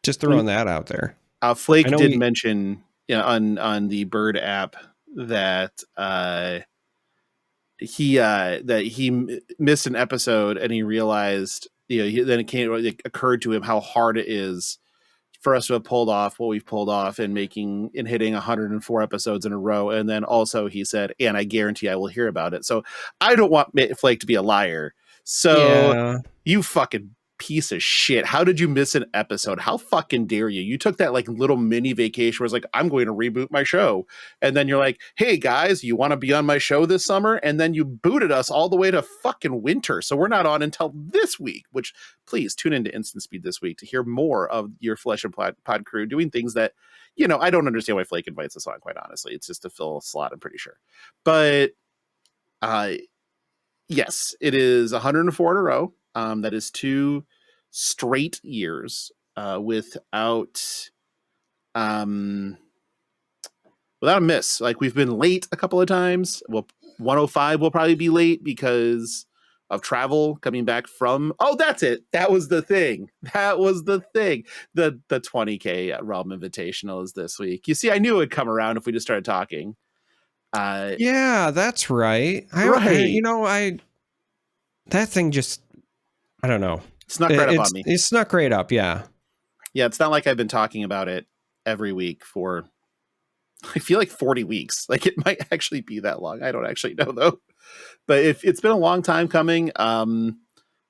Just throwing that out there. Flake did mention on the Bird app that he missed an episode, and he realized, then it occurred to him how hard it is for us to have pulled off what we've pulled off and hitting 104 episodes in a row. And then also he said, and I guarantee I will hear about it. So I don't want Flake to be a liar. So You fucking piece of shit. How did you miss an episode? How fucking dare you? You took that like little mini vacation where it's like, I'm going to reboot my show. And then you're like, hey guys, you want to be on my show this summer? And then you booted us all the way to fucking winter. So we're not on until this week, which please tune into Instant Speed this week to hear more of your Flesh and Pod crew doing things that, I don't understand why Flake invites us on, quite honestly. It's just to fill a slot, I'm pretty sure. But yes, it is 104 in a row. That is 2 straight years without a miss. Like, we've been late a couple of times. Well, 105 will probably be late because of travel coming back from. Oh, that's it. That was the thing. The 20K Realm Invitational is this week. You see, I knew it would come around if we just started talking. Yeah, that's right. That thing just, I don't know. Snuck right up on me. It snuck right up, yeah. Yeah, it's not like I've been talking about it every week for, I feel like 40 weeks. Like, it might actually be that long. I don't actually know, though. But it's been a long time coming.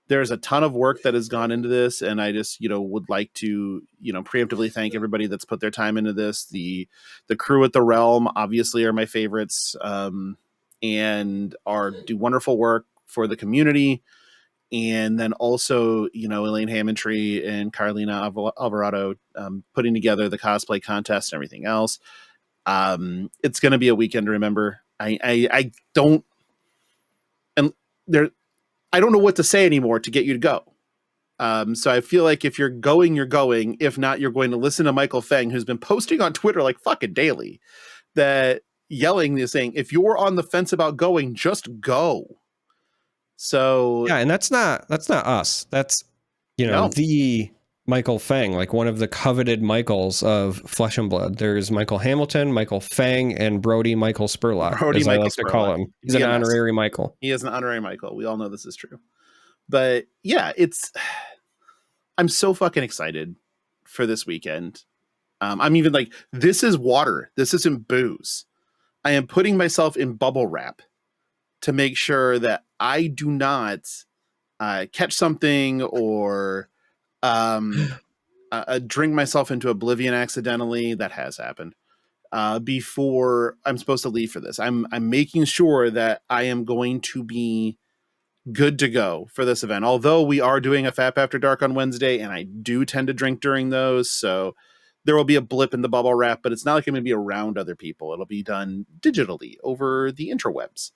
There's a ton of work that has gone into this, and I just, would like to, preemptively thank everybody that's put their time into this. The crew at the Realm obviously are my favorites, and do wonderful work for the community. And then also, Elaine Hammondtree and Carlina Alvarado putting together the cosplay contest and everything else. It's going to be a weekend to remember. I don't know what to say anymore to get you to go. So I feel like if you're going, you're going. If not, you're going to listen to Michael Feng, who's been posting on Twitter like fucking daily, saying, if you're on the fence about going, just go. So yeah, and that's not us. That's the Michael Feng, like one of the coveted Michaels of Flesh and Blood. There's Michael Hamilton, Michael Feng, and Brody Michael Spurlock, as I like to call him. He's an honorary Michael. He is an honorary Michael. We all know this is true. But yeah, I'm so fucking excited for this weekend. I'm even like, this is water. This isn't booze. I am putting myself in bubble wrap to make sure that I do not catch something or drink myself into oblivion accidentally. That has happened before I'm supposed to leave for this. I'm making sure that I am going to be good to go for this event. Although we are doing a FAP After Dark on Wednesday, and I do tend to drink during those, so there will be a blip in the bubble wrap, but it's not like I'm going to be around other people. It'll be done digitally over the interwebs.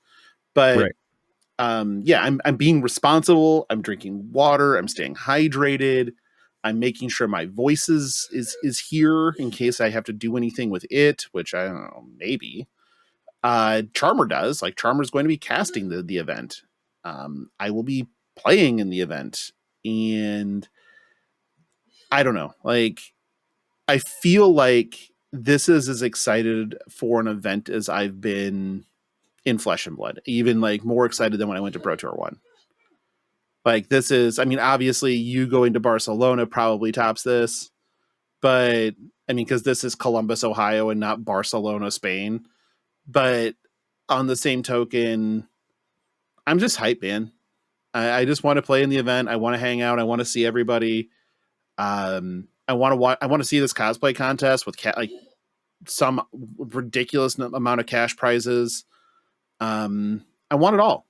But yeah, I'm being responsible. I'm drinking water. I'm staying hydrated. I'm making sure my voice is here in case I have to do anything with it, which I don't know, maybe. Charmer does. Like Charmer's going to be casting the event. I will be playing in the event, and I don't know. Like, I feel like this is as excited for an event as I've been in Flesh and Blood. Even like more excited than when I went to Pro Tour 1. Like this is, I mean, obviously you going to Barcelona probably tops this, but I mean, because this is Columbus, Ohio, and not Barcelona, Spain. But on the same token, I'm just hype, man. I just want to play in the event. I want to hang out. I want to see everybody. I want to watch. I want to see this cosplay contest with like some ridiculous amount of cash prizes. I want it all.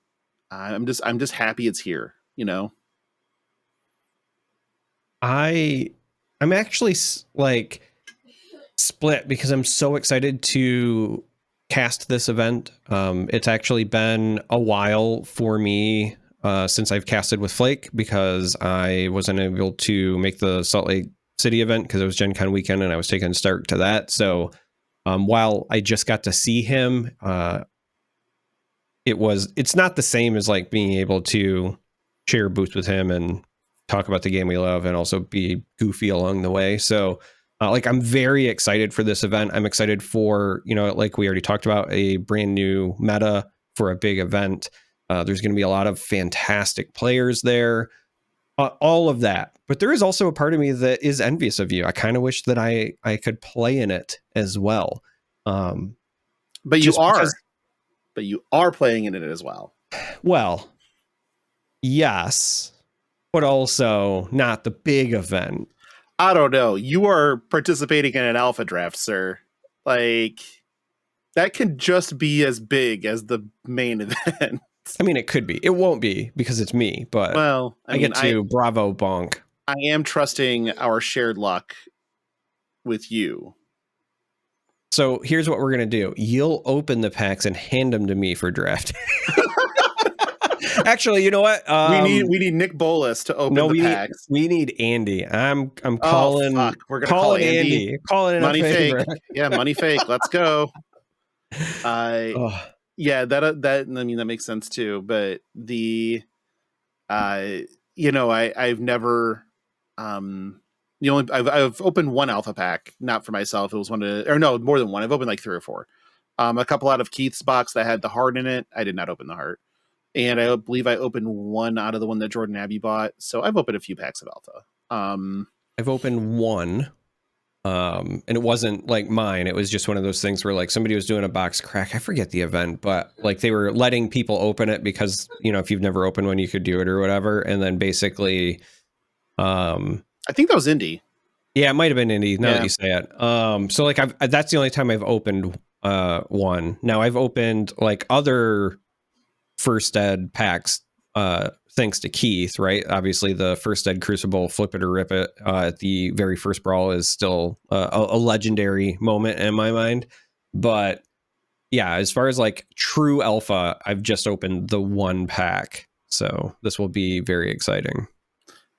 I'm just happy it's here. You know. I'm actually like split because I'm so excited to cast this event. It's actually been a while for me since I've casted with Flake because I wasn't able to make the Salt Lake City event because it was Gen Con weekend and I was taking Stark to that. So while I just got to see him, it's not the same as like being able to share a booth with him and talk about the game we love and also be goofy along the way. So like I'm very excited for this event. I'm excited for, like we already talked about, a brand new meta for a big event. There's going to be a lot of fantastic players there, all of that. But there is also a part of me that is envious of you. I kind of wish that I could play in it as well. But you are playing in it as well. Well, yes, but also not the big event. I don't know. You are participating in an alpha draft, sir. Like, that can just be as big as the main event. I mean, it could be. It won't be because it's me, but well, I get to Bravo Bonk. I am trusting our shared luck with you. So here's what we're going to do. You'll open the packs and hand them to me for draft. Actually, you know what? We need Nick Bolas to open the packs. We need Andy. I'm calling. Oh, fuck. We're gonna call Andy. Calling in money a favor. fake. Yeah, money fake. Let's go. Yeah, that I mean that makes sense too. But I've never I've opened one alpha pack, not for myself. It was more than one. I've opened like 3 or 4. A couple out of Keith's box that had the heart in it. I did not open the heart. And I believe I opened one out of the one that Jordan Abbey bought. So I've opened a few packs of alpha. I've opened one. And it wasn't like mine. It was just one of those things where like somebody was doing a box crack. I forget the event, but like they were letting people open it because, if you've never opened one, you could do it or whatever. And then basically, I think that was Indy. Yeah, it might've been Indy now that you say it. So like that's the only time I've opened one. Now I've opened like other First Ed packs, thanks to Keith, right? Obviously, the First Ed Crucible Flip It or Rip It at the very first brawl is still a legendary moment in my mind. But yeah, as far as like true alpha, I've just opened the one pack. So this will be very exciting.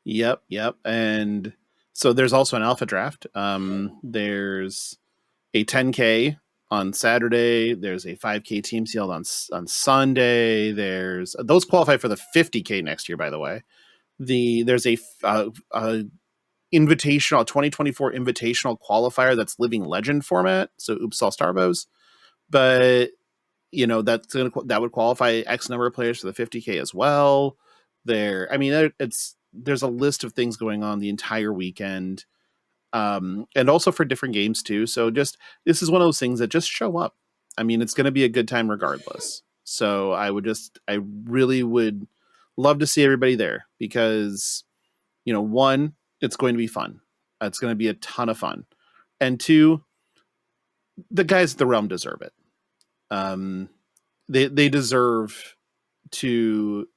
Yep. And so there's also an alpha draft. There's a 10K on Saturday. There's a 5K team sealed on Sunday. There's those qualify for the 50K next year, by the way. There's a invitational 2024 invitational qualifier that's Living Legend format. So oops, all Starbos. But that would qualify X number of players for the 50K as well. There's a list of things going on the entire weekend. And also for different games too. So this is one of those things that just show up. I mean, it's going to be a good time regardless. So I really would love to see everybody there because, one, it's going to be fun. It's going to be a ton of fun. And 2, the guys at the Realm deserve it. They deserve to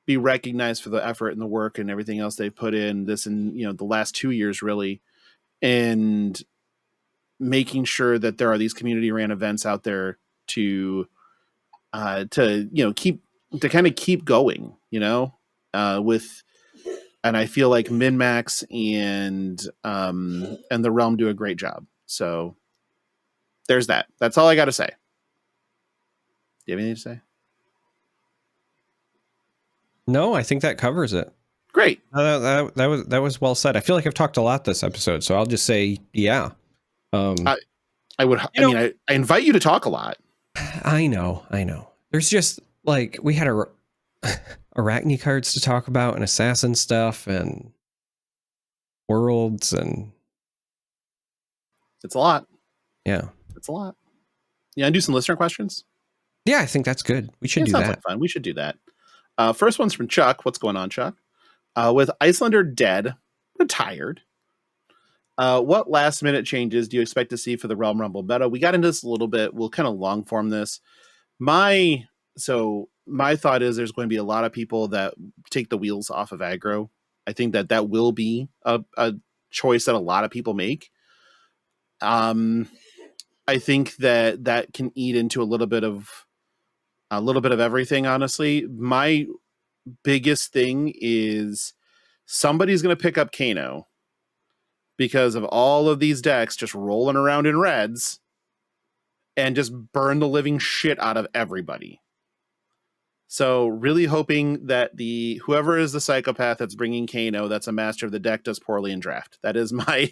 be recognized for the effort and the work and everything else they've put in the last 2 years, really. and making sure that there are these community ran events out there to keep going, with, and I feel like MinMax and the Realm do a great job. So there's that. That's all I got to say. Do you have anything to say? No, I think that covers it. Great. That was well said. I feel like I've talked a lot this episode, so I'll just say, yeah. I invite you to talk a lot. I know. There's just like, we had Arachne cards to talk about and assassin stuff and worlds, and it's a lot. Yeah. It's a lot. Yeah, and do some listener questions. Yeah, I think that's good. We should do sounds that. Like fun. We should do that. First one's from Chuck. What's going on, Chuck? With Iyslander dead, retired, what last minute changes do you expect to see for the Realm Rumble meta? We got into this a little bit. We'll kind of long form this. My thought is there's going to be a lot of people that take the wheels off of aggro. I think that will be a choice that a lot of people make. I think that can eat into a little bit of everything. Honestly, my biggest thing is somebody's going to pick up Kano because of all of these decks just rolling around in reds and just burn the living shit out of everybody. So really hoping that whoever is the psychopath that's bringing Kano, that's a master of the deck, does poorly in draft. That is my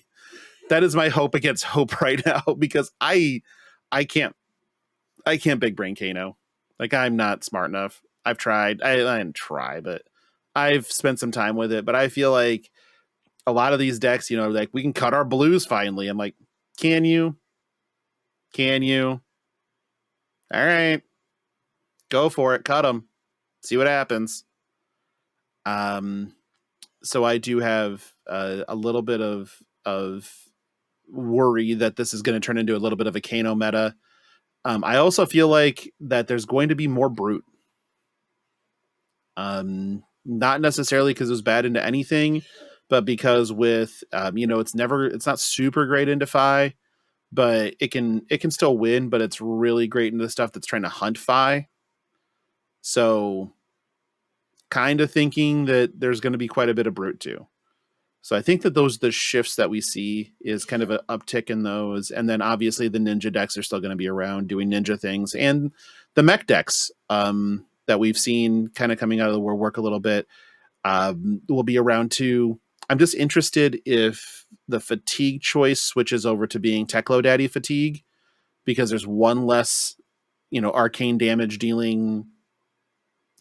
hope against hope right now, because I can't big brain Kano. Like, I'm not smart enough. I've tried. I didn't try, but I've spent some time with it. But I feel like a lot of these decks, like, we can cut our blues finally. I'm like, can you? All right, go for it. Cut them. See what happens. So I do have a little bit of worry that this is going to turn into a little bit of a Kano meta. I also feel like that there's going to be more Brute. Not necessarily because it was bad into anything, but because with it's not super great into Fi, but it can still win, but it's really great into the stuff that's trying to hunt Fi. So kind of thinking that there's going to be quite a bit of Brute too. So I think that the shifts that we see is kind of an uptick in those. And then obviously the ninja decks are still going to be around doing ninja things, and the mech decks that we've seen kind of coming out of the work a little bit will be around too. I'm just interested if the fatigue choice switches over to being Teklo Daddy fatigue, because there's one less, arcane damage dealing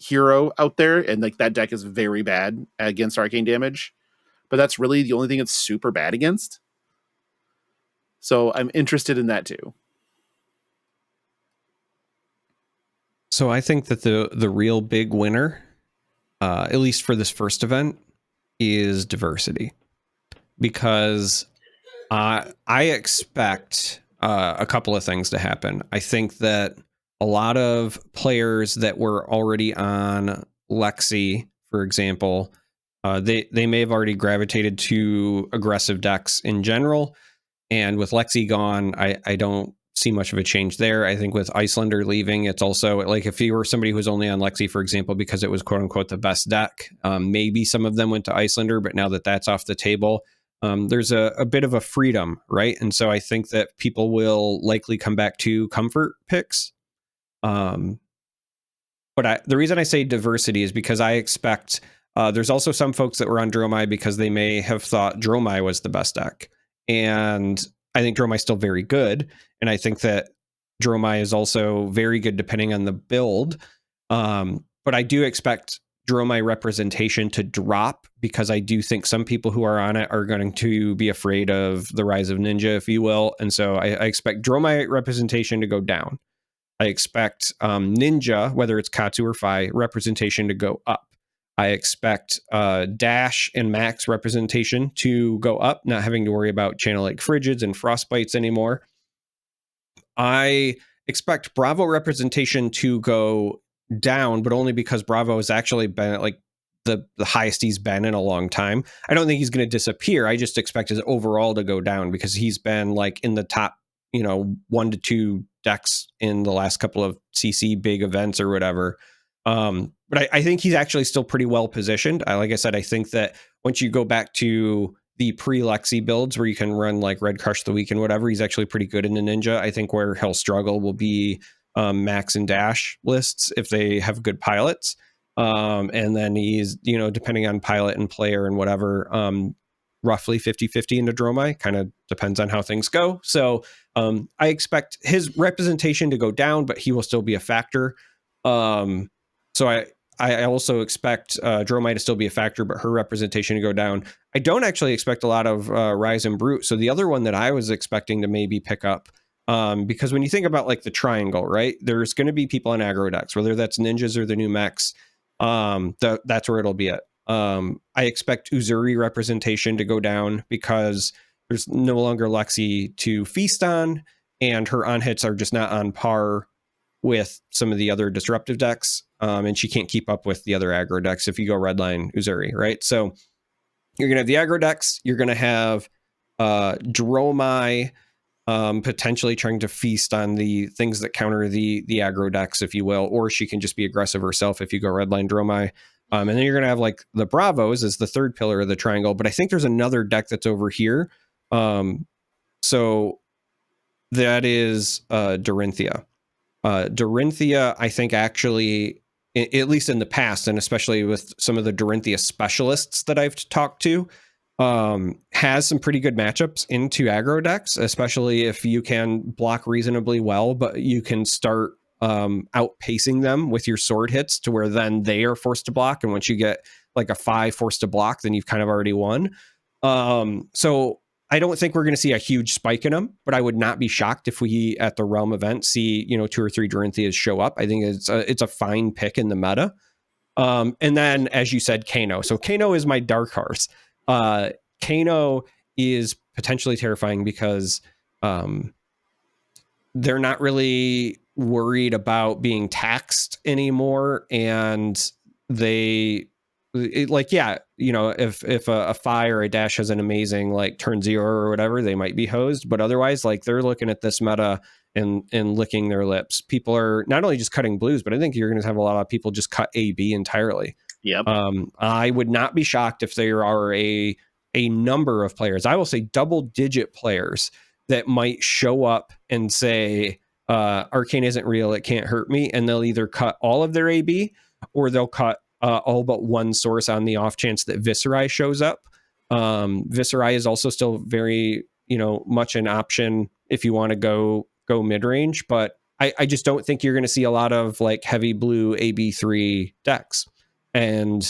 hero out there. And like, that deck is very bad against arcane damage, but that's really the only thing it's super bad against. So I'm interested in that too. So I think that the real big winner, at least for this first event, is diversity, because I expect a couple of things to happen. I think that a lot of players that were already on Lexi, for example, they may have already gravitated to aggressive decks in general. And with Lexi gone, I don't see much of a change there. I think with Iyslander leaving, it's also like, if you were somebody who was only on Lexi, for example, because it was quote unquote the best deck, maybe some of them went to Iyslander, but now that that's off the table, there's a bit of a freedom, right? And so I think that people will likely come back to comfort picks. But the reason I say diversity is because I expect there's also some folks that were on Dromai because they may have thought Dromai was the best deck. And I think Dromai is still very good. And I think that Dromai is also very good depending on the build. But I do expect Dromai representation to drop, because I do think some people who are on it are going to be afraid of the rise of Ninja, if you will. And so I expect Dromai representation to go down. I expect Ninja, whether it's Katsu or Fi, representation to go up. I expect Dash and Max representation to go up, not having to worry about Channel Lake Frigids and Frostbites anymore. I expect Bravo representation to go down, but only because Bravo has actually been like the highest he's been in a long time. I don't think he's going to disappear. I just expect his overall to go down because he's been like in the top, 1 to 2 decks in the last couple of CC big events or whatever. But I think he's actually still pretty well positioned. Like I said, I think that once you go back to the pre-Lexi builds where you can run like Red Crush the Week and whatever, he's actually pretty good in the Ninja. I think where he'll struggle will be Max and Dash lists if they have good pilots. And then he's, depending on pilot and player and whatever, roughly 50-50 into Dromai. Kind of depends on how things go. So I expect his representation to go down, but he will still be a factor. So I also expect Dromai to still be a factor, but her representation to go down. I don't actually expect a lot of Rise and Brute. So the other one that I was expecting to maybe pick up, because when you think about like the triangle, right, there's going to be people in aggro decks, whether that's ninjas or the new mechs. That's where it'll be at. I expect Uzuri representation to go down because there's no longer Lexi to feast on, and her on hits are just not on par with some of the other disruptive decks. And she can't keep up with the other aggro decks if you go redline Uzuri, right? So you're going to have the aggro decks. You're going to have Dromai potentially trying to feast on the things that counter the aggro decks, if you will, or she can just be aggressive herself if you go redline Dromai. And then you're going to have like the Bravos as the third pillar of the triangle. But I think there's another deck that's over here. So that is Dorinthia. Dorinthia, I think actually, at least in the past, and especially with some of the Dorinthia specialists that I've talked to, has some pretty good matchups into aggro decks, especially if you can block reasonably well, but you can start outpacing them with your sword hits to where then they are forced to block. And once you get like a 5 forced to block, then you've kind of already won. So I don't think we're going to see a huge spike in them, but I would not be shocked if we at the Realm event see 2 or 3 Dorinthias show up. I think it's a fine pick in the meta. And then, as you said, Kano. So Kano is my dark horse. Kano is potentially terrifying because they're not really worried about being taxed anymore, and if a Fi or a Dash has an amazing like turn 0 or whatever, they might be hosed, but otherwise like they're looking at this meta and licking their lips. People are not only just cutting blues, but I think you're going to have a lot of people just cut AB entirely. Yep. I would not be shocked if there are a number of players, I will say double-digit players, that might show up and say, Arcane isn't real, it can't hurt me, and they'll either cut all of their AB or they'll cut all but one source on the off chance that Viserai shows up. Viserai is also still very, much an option if you want to go mid-range, but I just don't think you're going to see a lot of like heavy blue AB3 decks. And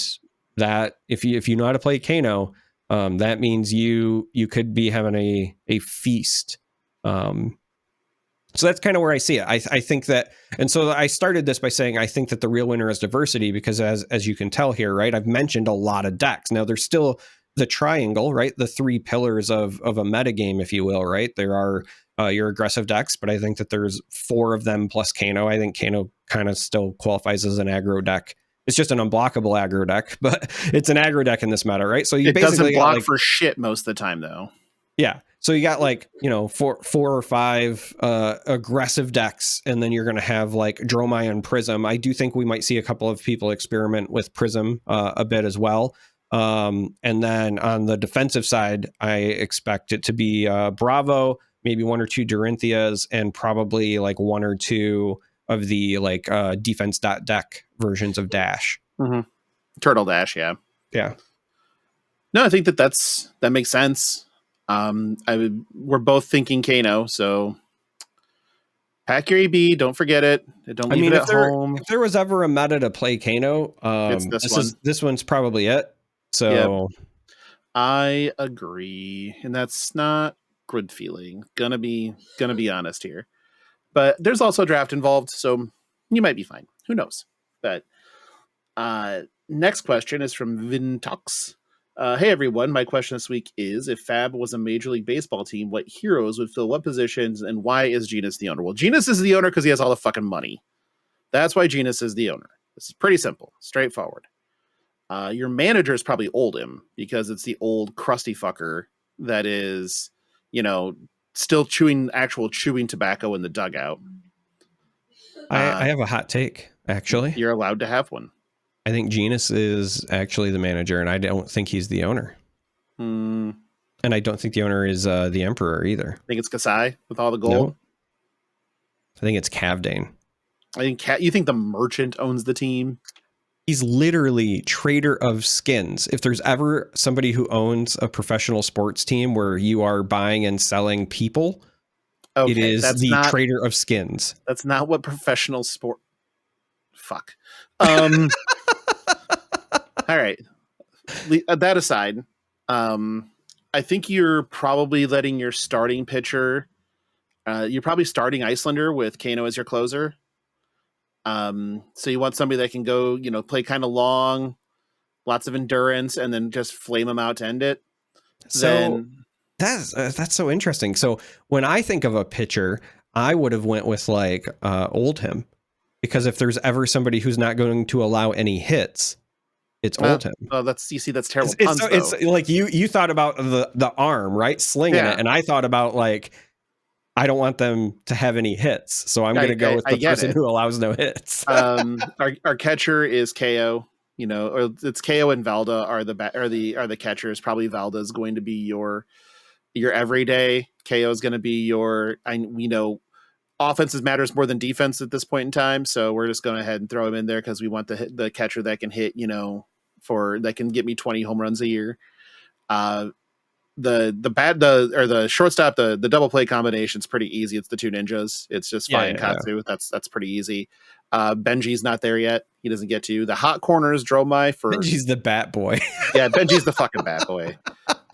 that if you know how to play Kano, that means you could be having a feast. So that's kind of where I see it. I think that, and so I started this by saying I think that the real winner is diversity, because as you can tell here, right, I've mentioned a lot of decks. Now there's still the triangle, right, the 3 pillars of a metagame, if you will, right? There are your aggressive decks, but I think that there's 4 of them plus Kano. I think Kano kind of still qualifies as an aggro deck. It's just an unblockable aggro deck, but it's an aggro deck in this meta, right? So you basically doesn't block for shit most of the time, though. Yeah. So you got like, 4 or 5 aggressive decks, and then you're going to have like Dromai and Prism. I do think we might see a couple of people experiment with Prism a bit as well. And then on the defensive side, I expect it to be Bravo, maybe 1 or 2 Dorinthias, and probably like 1 or 2 of the like defense.deck versions of Dash. Mm-hmm. Turtle Dash, yeah. Yeah. No, I think that makes sense. We're both thinking Kano, so pack your AB, don't forget it. Don't leave it at home. If there was ever a meta to play Kano, this one's probably it. So yep. I agree, and that's not good feeling. Gonna be honest here. But there's also a draft involved, so you might be fine. Who knows? But next question is from Vintox. Hey everyone, my question this week is, if Fab was a Major League Baseball team, what heroes would fill what positions, and why is Genus the owner? Well, Genus is the owner because he has all the fucking money. That's why Genus is the owner. This is pretty simple, straightforward. Your managers probably old him because it's the old crusty fucker that is, still chewing tobacco in the dugout. I have a hot take, actually. You're allowed to have one. I think Genus is actually the manager, and I don't think he's the owner. And I don't think the owner is the Emperor either. I think it's Kasai with all the gold. No. I think it's Cavdane. You think the merchant owns the team? He's literally trader of skins. If there's ever somebody who owns a professional sports team where you are buying and selling people, it is the trader of skins. That's not what professional sport. Fuck. All right. That aside, I think you're probably letting your starting pitcher. You're probably starting Icelander with Kano as your closer. So you want somebody that can go, play kind of long, lots of endurance, and then just flame them out to end it. So that's so interesting. So when I think of a pitcher, I would have went with Oldhim, because if there's ever somebody who's not going to allow any hits, it's Oldhim. Oh, that's terrible. It's like you thought about the arm, right, slinging it, and I thought about I don't want them to have any hits, so I'm going to go with the person who allows no hits. Our catcher is KO, or it's KO and Valda are the catchers. Probably Valda is going to be your everyday. KO is going to be your. Offenses matters more than defense at this point in time, so we're just going to ahead and throw him in there because we want the catcher that can hit, that can get me 20 home runs a year. The shortstop, the double play combination is pretty easy. It's the two ninjas. It's just fine. Katsu. That's pretty easy. Benji's not there yet. He doesn't get to. The hot corners Dromai for Benji's the bat boy. Yeah, Benji's the fucking bat boy.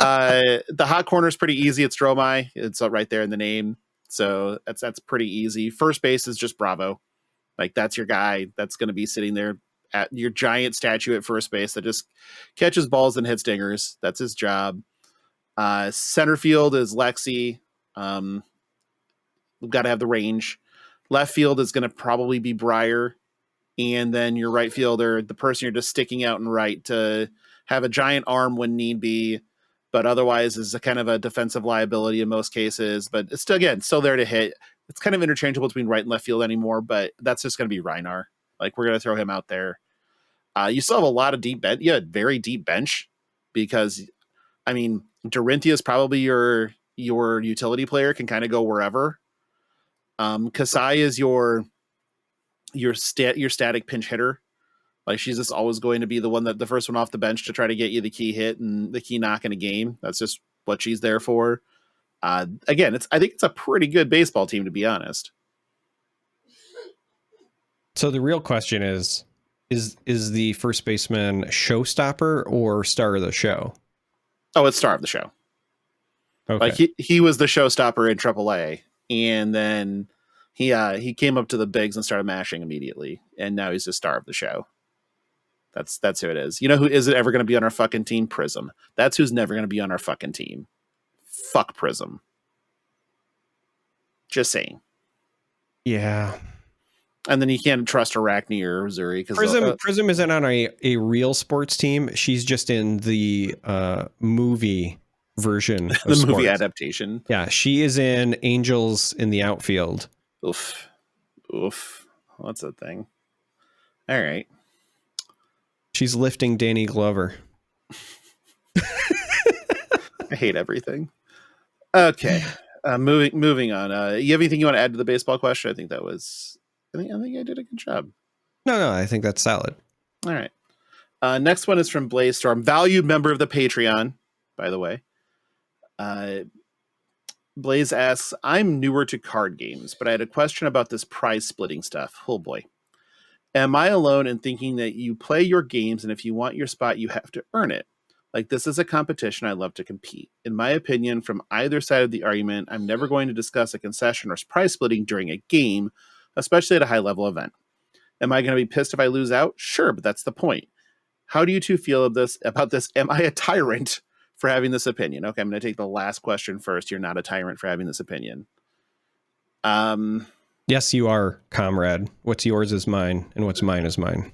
The hot corner is pretty easy. It's Dromai. It's right there in the name. So that's pretty easy. First base is just Bravo. That's your guy that's going to be sitting there at your giant statue at first base that just catches balls and hits dingers. That's his job. Center field is Lexi. We've got to have the range. Left field is going to probably be Briar. And then your right fielder, the person you're just sticking out and right to have a giant arm when need be, but otherwise is a kind of a defensive liability in most cases. But it's still there to hit. It's kind of interchangeable between right and left field anymore, but that's just going to be Reinar. We're going to throw him out there. You still have a lot of deep bench. Yeah, very deep bench because, Dorinthia is probably your utility player, can kind of go wherever. Kasai is your static pinch hitter. She's just always going to be the first one off the bench to try to get you the key hit and the key knock in a game. That's just what she's there for. Again, I think it's a pretty good baseball team, to be honest. So the real question is the first baseman showstopper or star of the show? Oh, it's star of the show. Okay. He was the showstopper in AAA, and then he came up to the bigs and started mashing immediately, and now he's the star of the show. That's who it is. You know who isn't ever going to be on our fucking team? Prism. That's who's never going to be on our fucking team. Fuck Prism. Just saying. Yeah. And then you can't trust Arachne or Zuri because Prism isn't on a real sports team. She's just in the movie version of the sports. Movie adaptation. Yeah, she is in Angels in the Outfield. Oof. What's that thing? All right. She's lifting Danny Glover. I hate everything. Okay. Moving on. You have anything you want to add to the baseball question? I think I did a good job. No, I think that's solid. All right. Next one is from Blaze Storm, valued member of the Patreon, by the way. Blaze asks, I'm newer to card games, but I had a question about this prize splitting stuff. Oh boy. Am I alone in thinking that you play your games and if you want your spot, you have to earn it? This is a competition. I love to compete. In my opinion, from either side of the argument, I'm never going to discuss a concession or prize splitting during a game, especially at a high level event. Am I going to be pissed if I lose out? Sure, but that's the point. How do you two feel about this? Am I a tyrant for having this opinion? Okay, I'm going to take the last question first. You're not a tyrant for having this opinion. Yes, you are, comrade. What's yours is mine, and what's mine is mine.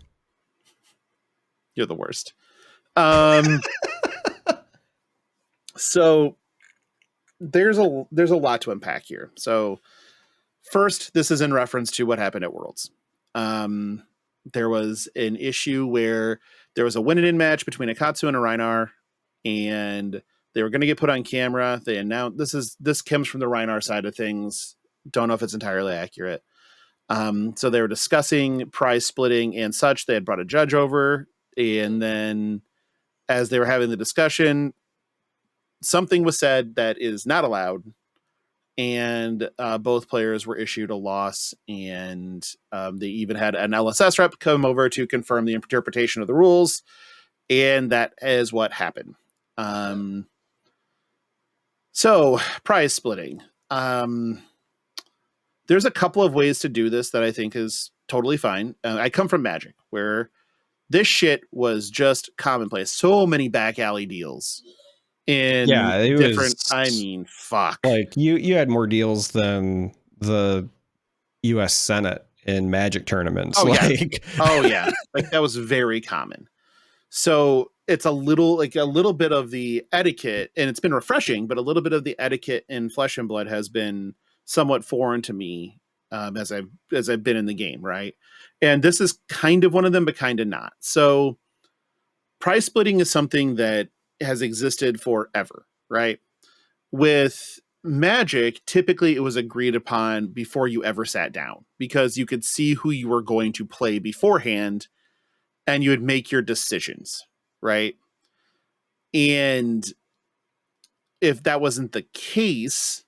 You're the worst. So there's a lot to unpack here. So first, this is in reference to what happened at Worlds. There was an issue where there was a win-in match between Akatsu and a Reinar, and they were going to get put on camera. They announced this comes from the Reinar side of things. Don't know if it's entirely accurate. So they were discussing prize splitting and such. They had brought a judge over, and then as they were having the discussion, something was said that is not allowed, and both players were issued a loss, and they even had an LSS rep come over to confirm the interpretation of the rules, and that is what happened. So prize splitting. There's a couple of ways to do this that I think is totally fine. I come from Magic, where this shit was just commonplace. So many back alley deals in different. I mean, fuck. Like you had more deals than the U.S. Senate in Magic tournaments. Oh, like, yeah. Oh yeah, like that was very common. So it's a little bit of the etiquette, and it's been refreshing, but a little bit of the etiquette in Flesh and Blood has been somewhat foreign to me as I've been in the game, right? And this is kind of one of them, but kind of not. So prize splitting is something that has existed forever, right? With Magic, typically it was agreed upon before you ever sat down, because you could see who you were going to play beforehand and you would make your decisions, right? And if that wasn't the case,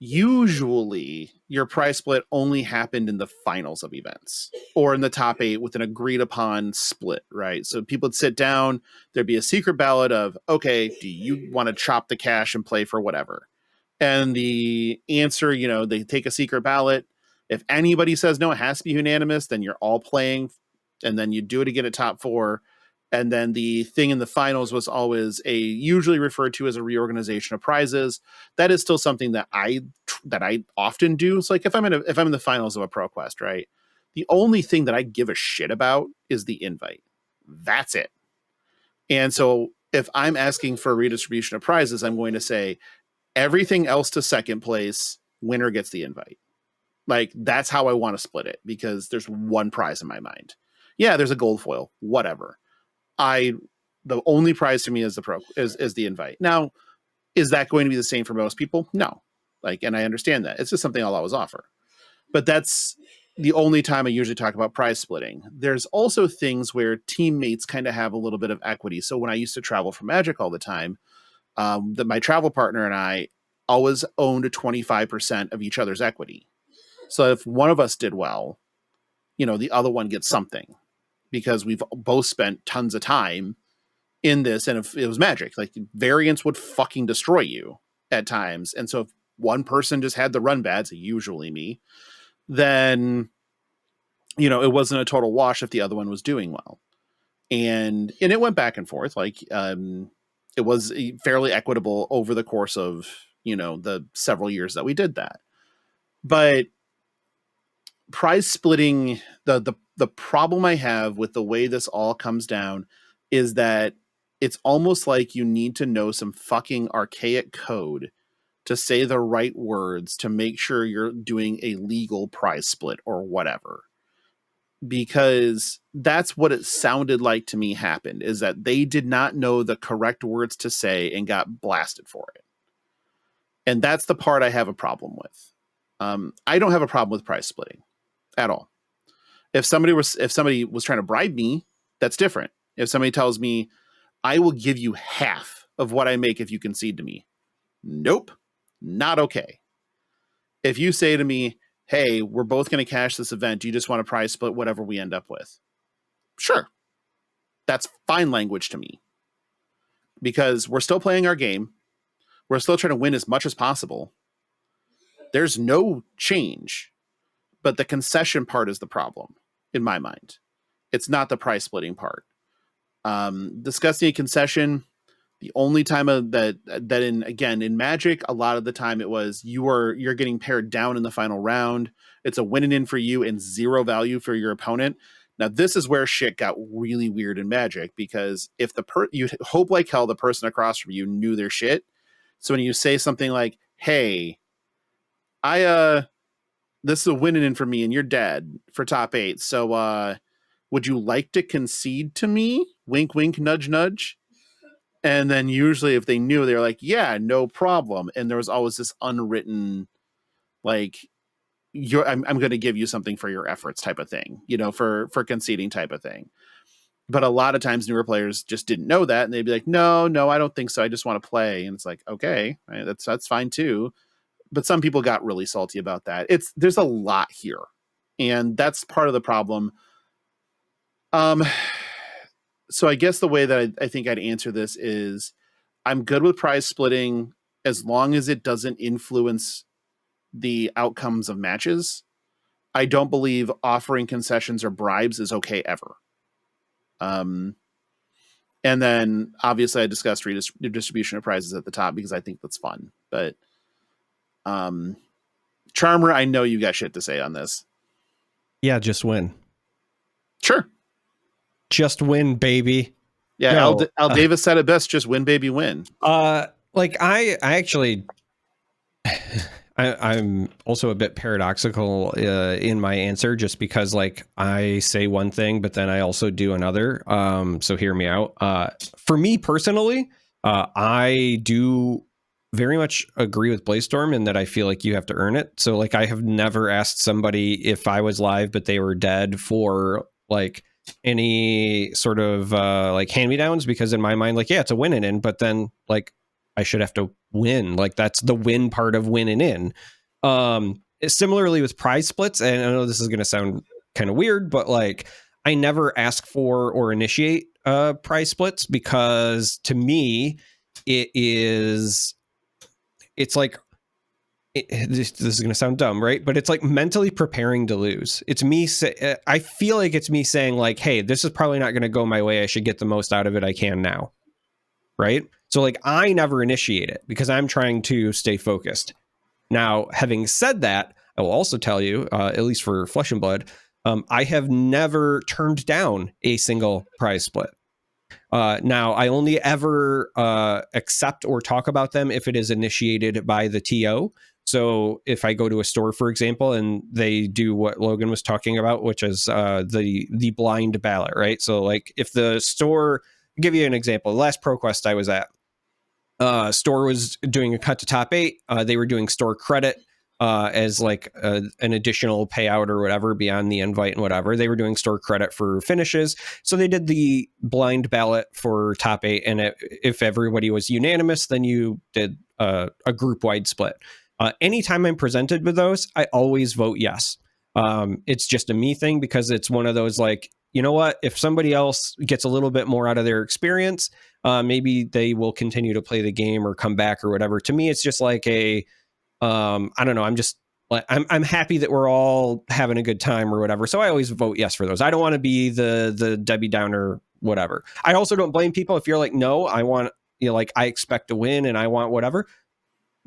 usually your prize split only happened in the finals of events or in the top 8 with an agreed upon split, right? So people would sit down, there'd be a secret ballot of, okay, do you want to chop the cash and play for whatever? And the answer, they take a secret ballot. If anybody says no, it has to be unanimous, then you're all playing, and then you do it again at top 4. And then the thing in the finals was always usually referred to as a reorganization of prizes. That is still something that I often do. It's like if I'm in the finals of a ProQuest, right? The only thing that I give a shit about is the invite. That's it. And so if I'm asking for a redistribution of prizes, I'm going to say everything else to second place, winner gets the invite. Like that's how I want to split it, because there's one prize in my mind. Yeah, there's a gold foil, whatever. The only prize to me is the invite. Now, is that going to be the same for most people? No. And I understand that. It's just something I'll always offer. But that's the only time I usually talk about prize splitting. There's also things where teammates kind of have a little bit of equity. So when I used to travel for Magic all the time, my travel partner and I always owned 25% of each other's equity. So if one of us did well, the other one gets something, because we've both spent tons of time in this. And if it was Magic, like variance would fucking destroy you at times. And so if one person just had the run bads, usually me, then, it wasn't a total wash if the other one was doing well. And it went back and forth. It was fairly equitable over the course of, the several years that we did that. But prize splitting, the problem I have with the way this all comes down is that it's almost like you need to know some fucking archaic code to say the right words to make sure you're doing a legal prize split or whatever. Because that's what it sounded like to me happened, is that they did not know the correct words to say and got blasted for it. And that's the part I have a problem with. I don't have a problem with prize splitting at all. If somebody was trying to bribe me, that's different. If somebody tells me, I will give you half of what I make if you concede to me. Nope, not okay. If you say to me, hey, we're both going to cash this event, do you just want to prize split whatever we end up with? Sure. That's fine language to me. Because we're still playing our game. We're still trying to win as much as possible. There's no change. But the concession part is the problem, in my mind. It's not the price splitting part. Discussing a concession, the only time in Magic, a lot of the time it was you're getting paired down in the final round. It's a win and in for you and zero value for your opponent. Now, this is where shit got really weird in Magic, because if you hope like hell the person across from you knew their shit. So when you say something like, hey, this is a win-in for me and you're dead for top 8. So would you like to concede to me? Wink, wink, nudge, nudge. And then usually if they knew, they're like, yeah, no problem. And there was always this unwritten, like, I'm going to give you something for your efforts type of thing, for conceding type of thing. But a lot of times newer players just didn't know that. And they'd be like, no, I don't think so. I just want to play. And it's like, okay, right, that's fine too. But some people got really salty about that. There's a lot here. And that's part of the problem. So I guess the way that I think I'd answer this is I'm good with prize splitting as long as it doesn't influence the outcomes of matches. I don't believe offering concessions or bribes is okay ever. And then obviously I discussed redistribution of prizes at the top because I think that's fun. But Charmer, I know you got shit to say on this. Yeah, just win. Sure. Just win, baby. Yeah, no, Al Davis said it best, just win, baby, win. Like I actually I'm also a bit paradoxical in my answer, just because like I say one thing, but then I also do another. So hear me out. For me personally, I do very much agree with Blaze-Storm in that I feel like you have to earn it. So like I have never asked somebody if I was live, but they were dead for like any sort of like hand-me-downs, because in my mind, like, yeah, it's a winning in, but then like I should have to win. Like that's the win part of winning in. Similarly with prize splits, and I know this is going to sound kind of weird, but like I never ask for or initiate prize splits, because to me it's like this is going to sound dumb, right? But it's like mentally preparing to lose. It's me. I feel like it's me saying like, hey, this is probably not going to go my way. I should get the most out of it I can now. Right. So like I never initiate it because I'm trying to stay focused. Now, having said that, I will also tell you, at least for Flesh and Blood, I have never turned down a single prize split. Now, I only ever accept or talk about them if it is initiated by the TO. So if I go to a store, for example, and they do what Logan was talking about, which is the blind ballot, right? So like if the store, I'll give you an example, the last ProQuest I was at, store was doing a cut to top 8. They were doing store credit as like an additional payout or whatever beyond the invite and whatever. They were doing store credit for finishes. So they did the blind ballot for top 8. And if everybody was unanimous, then you did a group wide split. Anytime I'm presented with those, I always vote yes. It's just a me thing, because it's one of those like, you know what, if somebody else gets a little bit more out of their experience, maybe they will continue to play the game or come back or whatever. To me, it's just like I don't know. I'm just like, I'm happy that we're all having a good time or whatever. So I always vote yes for those. I don't want to be the Debbie Downer, whatever. I also don't blame people if you're like, no, I want, like I expect to win and I want whatever.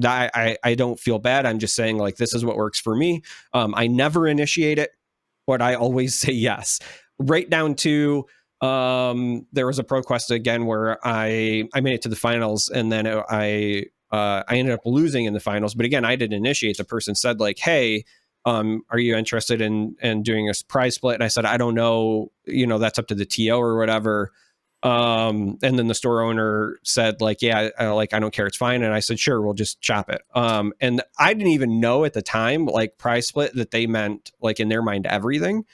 I don't feel bad. I'm just saying like, this is what works for me. I never initiate it, but I always say yes. Right down to there was a ProQuest again where I made it to the finals, and then I ended up losing in the finals. But again, I didn't initiate. The person said like, hey, are you interested in doing a prize split? And I said, I don't know, that's up to the TO or whatever. And then the store owner said like, yeah, I don't care, it's fine. And I said, sure, we'll just chop it. And I didn't even know at the time, like prize split, that they meant like in their mind everything.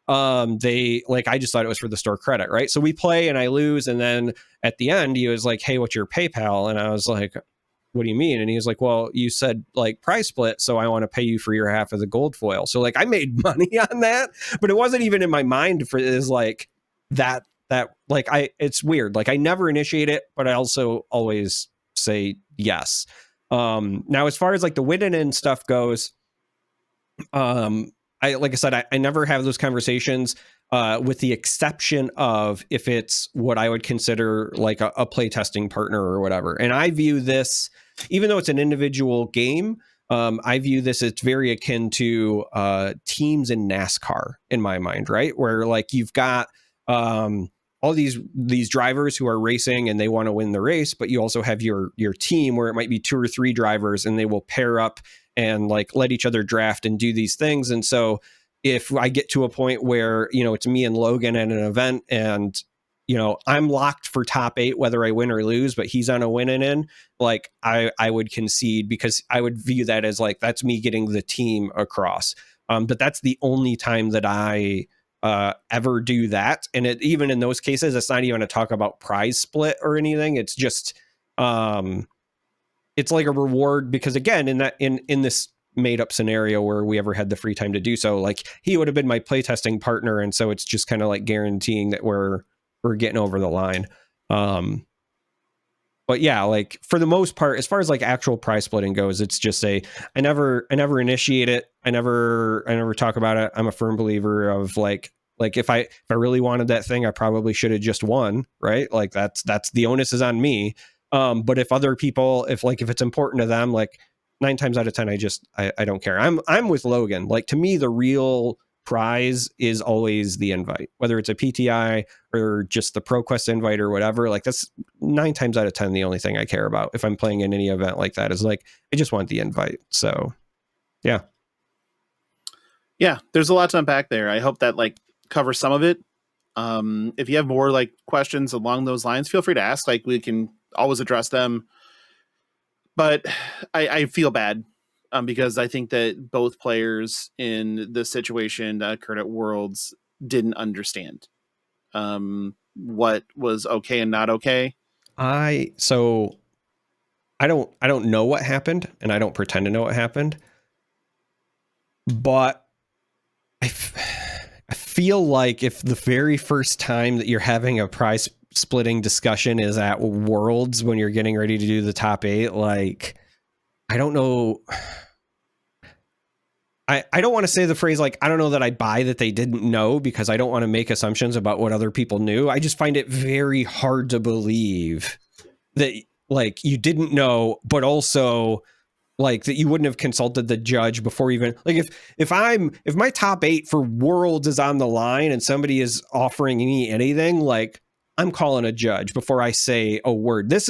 They like, I just thought it was for the store credit, right? So we play and I lose, and then at the end he was like, hey, what's your PayPal? And I was like, what do you mean? And he was like, well, you said like prize split, so I want to pay you for your half of the gold foil. So like I made money on that, but it wasn't even in my mind for is like that like it's weird. Like I never initiate it, but I also always say yes. Now as far as like the winning and stuff goes, like I said, I never have those conversations, with the exception of if it's what I would consider like a play testing partner or whatever. And I view this, even though it's an individual game, I view this, it's very akin to teams in NASCAR in my mind, right? Where like you've got all these drivers who are racing and they want to win the race, but you also have your team where it might be 2 or 3 drivers and they will pair up and like let each other draft and do these things. And so if I get to a point where, you know, it's me and Logan at an event and, you know, I'm locked for top 8, whether I win or lose, but he's on a win and in, like I would concede, because I would view that as like, that's me getting the team across. But that's the only time that I ever do that. And even in those cases, it's not even a talk about prize split or anything. It's just, it's like a reward, because again, in this made up scenario where we ever had the free time to do so, like he would have been my playtesting partner. And so it's just kind of like guaranteeing that we're getting over the line. But yeah, like for the most part, as far as like actual prize splitting goes, it's just I never initiate it. I never talk about it. I'm a firm believer of like if I really wanted that thing, I probably should have just won, right? Like that's the onus is on me. But if other people, if it's important to them, like 9 times out of 10, I don't care. I'm with Logan. Like to me, the real prize is always the invite, whether it's a PTI or just the ProQuest invite or whatever. Like that's 9 times out of 10 the only thing I care about if I'm playing in any event like that, is like I just want the invite. So yeah, there's a lot to unpack there. I hope that like covers some of it. If you have more like questions along those lines, feel free to ask. Like we can always address them. But I feel bad because I think that both players in this situation that occurred at Worlds didn't understand what was okay and not okay. I don't know what happened, and I don't pretend to know what happened, but I feel like if the very first time that you're having a prize splitting discussion is at Worlds when you're getting ready to do the top 8, like I don't know. I don't want to say the phrase like I don't know that I buy that they didn't know, because I don't want to make assumptions about what other people knew. I just find it very hard to believe that like you didn't know, but also like that you wouldn't have consulted the judge before even like if my top 8 for Worlds is on the line and somebody is offering me anything, like I'm calling a judge before I say a word. This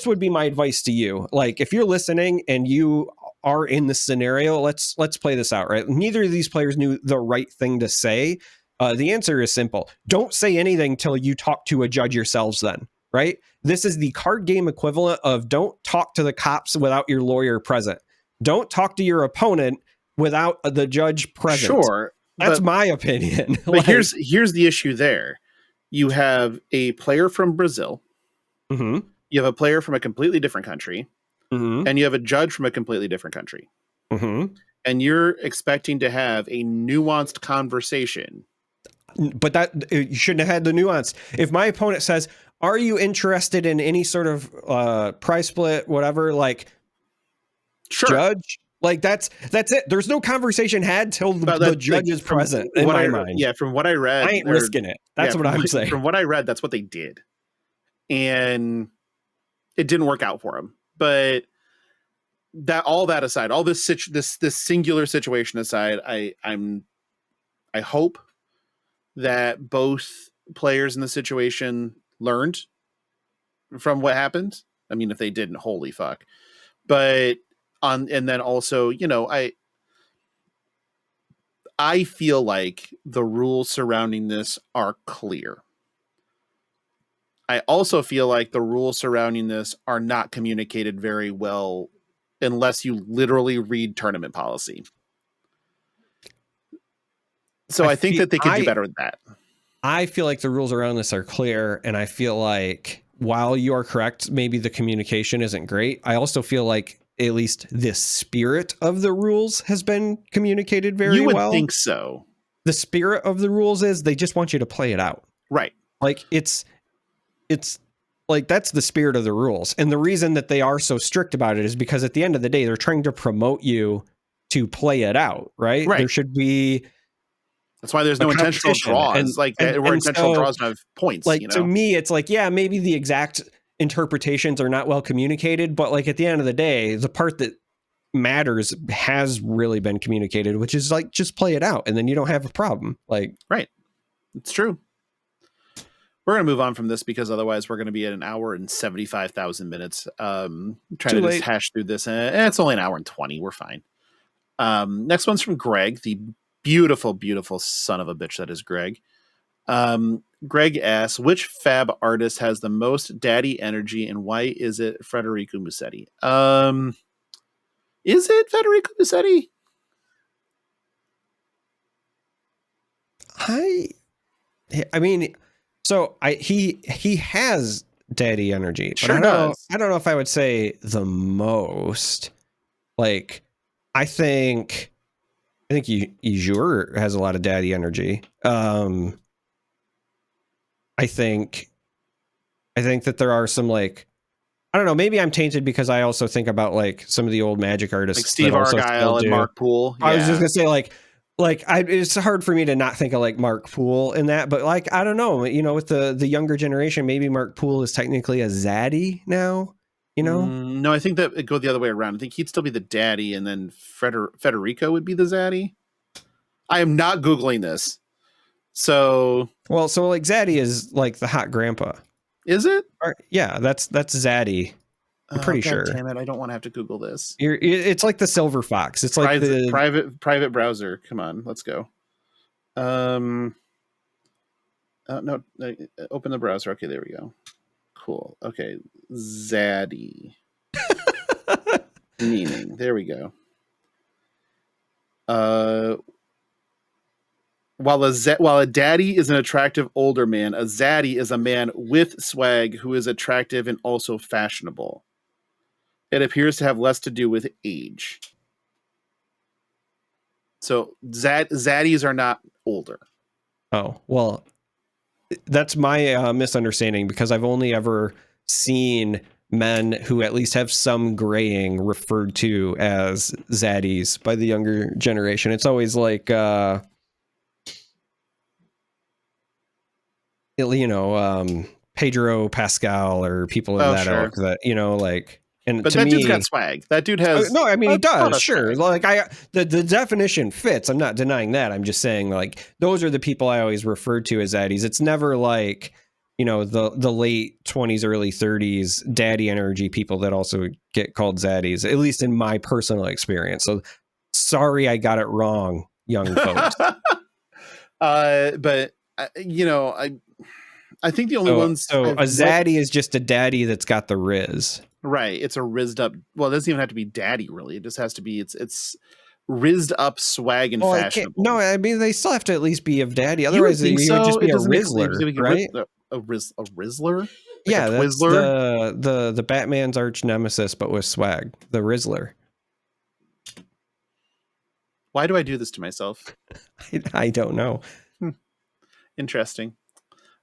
would be my advice to you. Like if you're listening and you are in this scenario, let's play this out, right? Neither of these players knew the right thing to say. The answer is simple. Don't say anything till you talk to a judge yourselves then, right? This is the card game equivalent of don't talk to the cops without your lawyer present. Don't talk to your opponent without the judge present. Sure. That's my opinion. But like, here's the issue there. You have a player from Brazil. Mm-hmm. You have a player from a completely different country. Mm-hmm. And you have a judge from a completely different country. Mm-hmm. And you're expecting to have a nuanced conversation. But that you shouldn't have had the nuance. If my opponent says, are you interested in any sort of prize split, whatever, like sure. Judge, like that's it. There's no conversation had till the judge is present in my mind. Yeah, from what I read, I ain't risking it. That's what I'm saying. From what I read, that's what they did. And it didn't work out for him. But all that aside, all this singular situation aside, I hope that both players in the situation learned from what happened. I mean, if they didn't, holy fuck. But and then also, you know, I feel like the rules surrounding this are clear. I also feel like the rules surrounding this are not communicated very well unless you literally read tournament policy. So I think that they could do better with that. I feel like the rules around this are clear, and I feel like while you are correct, maybe the communication isn't great. I also feel like at least the spirit of the rules has been communicated very well. You would think so. The spirit of the rules is they just want you to play it out. Right. Like it's like that's the spirit of the rules. And the reason that they are so strict about it is because at the end of the day, they're trying to promote you to play it out, right? There should be. That's why there's no intentional draws. Intentional draws don't have points. Like, you know? To me, it's like, yeah, maybe the exact interpretations are not well communicated, but like at the end of the day, the part that matters has really been communicated, which is like, just play it out and then you don't have a problem. Like, right. It's true. We're going to move on from this because otherwise we're going to be at an hour and 75,000 minutes. Trying to just hash through this. And it's only an hour and 20. We're fine. Next one's from Greg, the beautiful, beautiful son of a bitch that is Greg. Greg asks, which fab artist has the most daddy energy and why is it Federico Musetti? Is it Federico Musetti? I mean, so he has daddy energy. But Sure I does. don't know if I would say the most. Like, I think Ijur has a lot of daddy energy. I think that there are some, like, I don't know, maybe I'm tainted because I also think about like some of the old Magic artists, like Steve Argyle and Mark Poole. Yeah. I was just gonna say it's hard for me to not think of like Mark Poole in that, but like, I don't know, with the younger generation, maybe Mark Poole is technically a zaddy now, No, I think that it go the other way around. I think he'd still be the daddy and then Federico would be the zaddy. I am not Googling this. So like zaddy is like the hot grandpa. Is it? Yeah, that's zaddy. I'm pretty sure. Damn it! I don't want to have to Google this. It's like the silver fox. It's like the private browser. Come on, let's go. No, open the browser. Okay, there we go. Cool. Okay, zaddy. Meaning. There we go. While a daddy is an attractive older man, a zaddy is a man with swag who is attractive and also fashionable. It appears to have less to do with age. So zaddies are not older. Oh, well, that's my misunderstanding because I've only ever seen men who at least have some graying referred to as zaddies by the younger generation. It's always like, Pedro Pascal or people of that ilk that, like, and but to that me, dude's got swag. That dude has no, I mean, he does, sure. Swag. Like the definition fits. I'm not denying that. I'm just saying, like, those are the people I always refer to as zaddies. It's never like, the late 20s, early 30s daddy energy people that also get called zaddies, at least in my personal experience. So sorry, I got it wrong, young folks. But I think the only ones. So a zaddy is just a daddy that's got the riz. Right. It's a rizzed up. Well, it doesn't even have to be daddy, really. It just has to be. It's rizzed up swag and fashionable. No, I mean, they still have to at least be of daddy. Otherwise, you would just be a Rizzler, right? A Rizzler? Like yeah, that's the Batman's arch nemesis, but with swag. The Rizzler. Why do I do this to myself? I don't know. Interesting.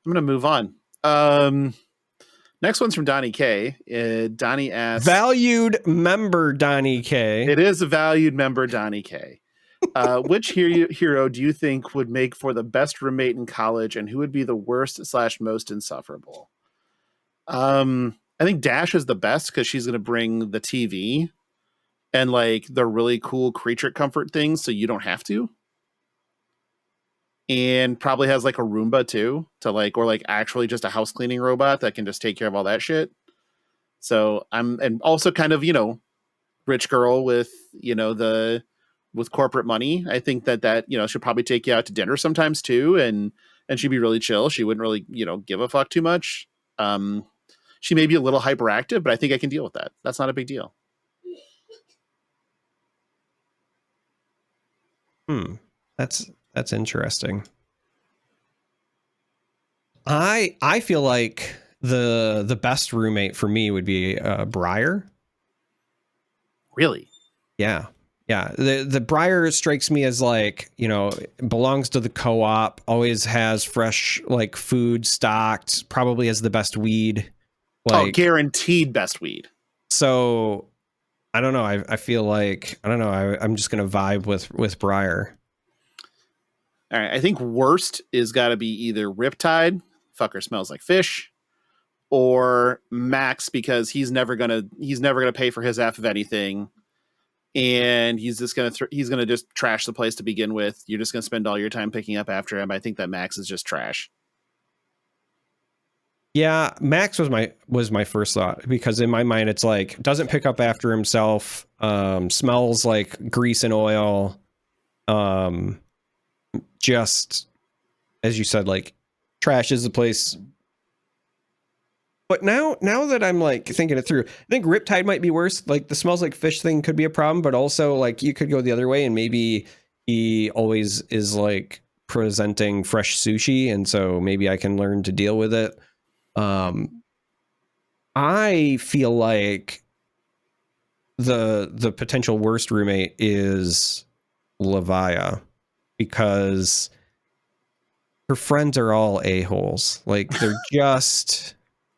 I'm going to move on. Next one's from Donnie K. Donnie asks... Valued member Donnie K. It is a valued member Donnie K. Which hero do you think would make for the best roommate in college and who would be the worst / most insufferable? I think Dash is the best because she's going to bring the TV and like the really cool creature comfort things so you don't have to. And probably has like a Roomba too or like actually just a house cleaning robot that can just take care of all that shit. So and also kind of, rich girl with, with corporate money. I think that, she'll probably take you out to dinner sometimes too. And she'd be really chill. She wouldn't really, give a fuck too much. She may be a little hyperactive, but I think I can deal with that. That's not a big deal. That's interesting. I feel like the best roommate for me would be Briar. Really? Yeah. The Briar strikes me as like, belongs to the co-op, always has fresh like food stocked, probably has the best weed. Like, guaranteed best weed. So I don't know. I feel like, I don't know. I'm just going to vibe with Briar. All right, I think worst is got to be either Riptide, fucker smells like fish, or Max because he's never gonna pay for his half of anything, and he's just gonna he's gonna just trash the place to begin with. You're just gonna spend all your time picking up after him. I think that Max is just trash. Yeah, Max was my first thought, because in my mind it's like, doesn't pick up after himself, smells like grease and oil, just as you said, like trashes the place. But now that I'm like thinking it through, I think Riptide might be worse. Like the smells like fish thing could be a problem, but also like you could go the other way and maybe he always is like presenting fresh sushi, and so maybe I can learn to deal with it. I feel like the potential worst roommate is Levia, because her friends are all a-holes. Like they're just,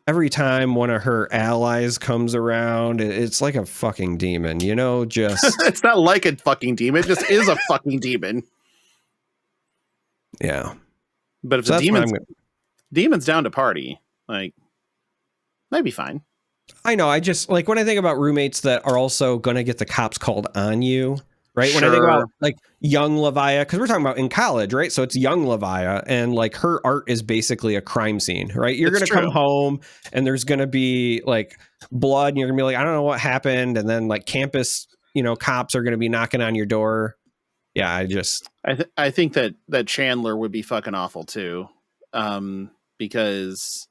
every time one of her allies comes around, it's like a fucking demon, you know, just It's not like a fucking demon, it just is a fucking demon. Yeah. But if So the demon's down to party, like, might be fine. I know. I just like when I think about roommates that are also going to get the cops called on you, right? When I think about like young Levia, because we're talking about in college, right? So it's young Levia, and like her art is basically a crime scene, right? You're going to come home and there's going to be like blood, and you're going to be like, I don't know what happened. And then like campus, cops are going to be knocking on your door. Yeah, I think that Chandler would be fucking awful too, because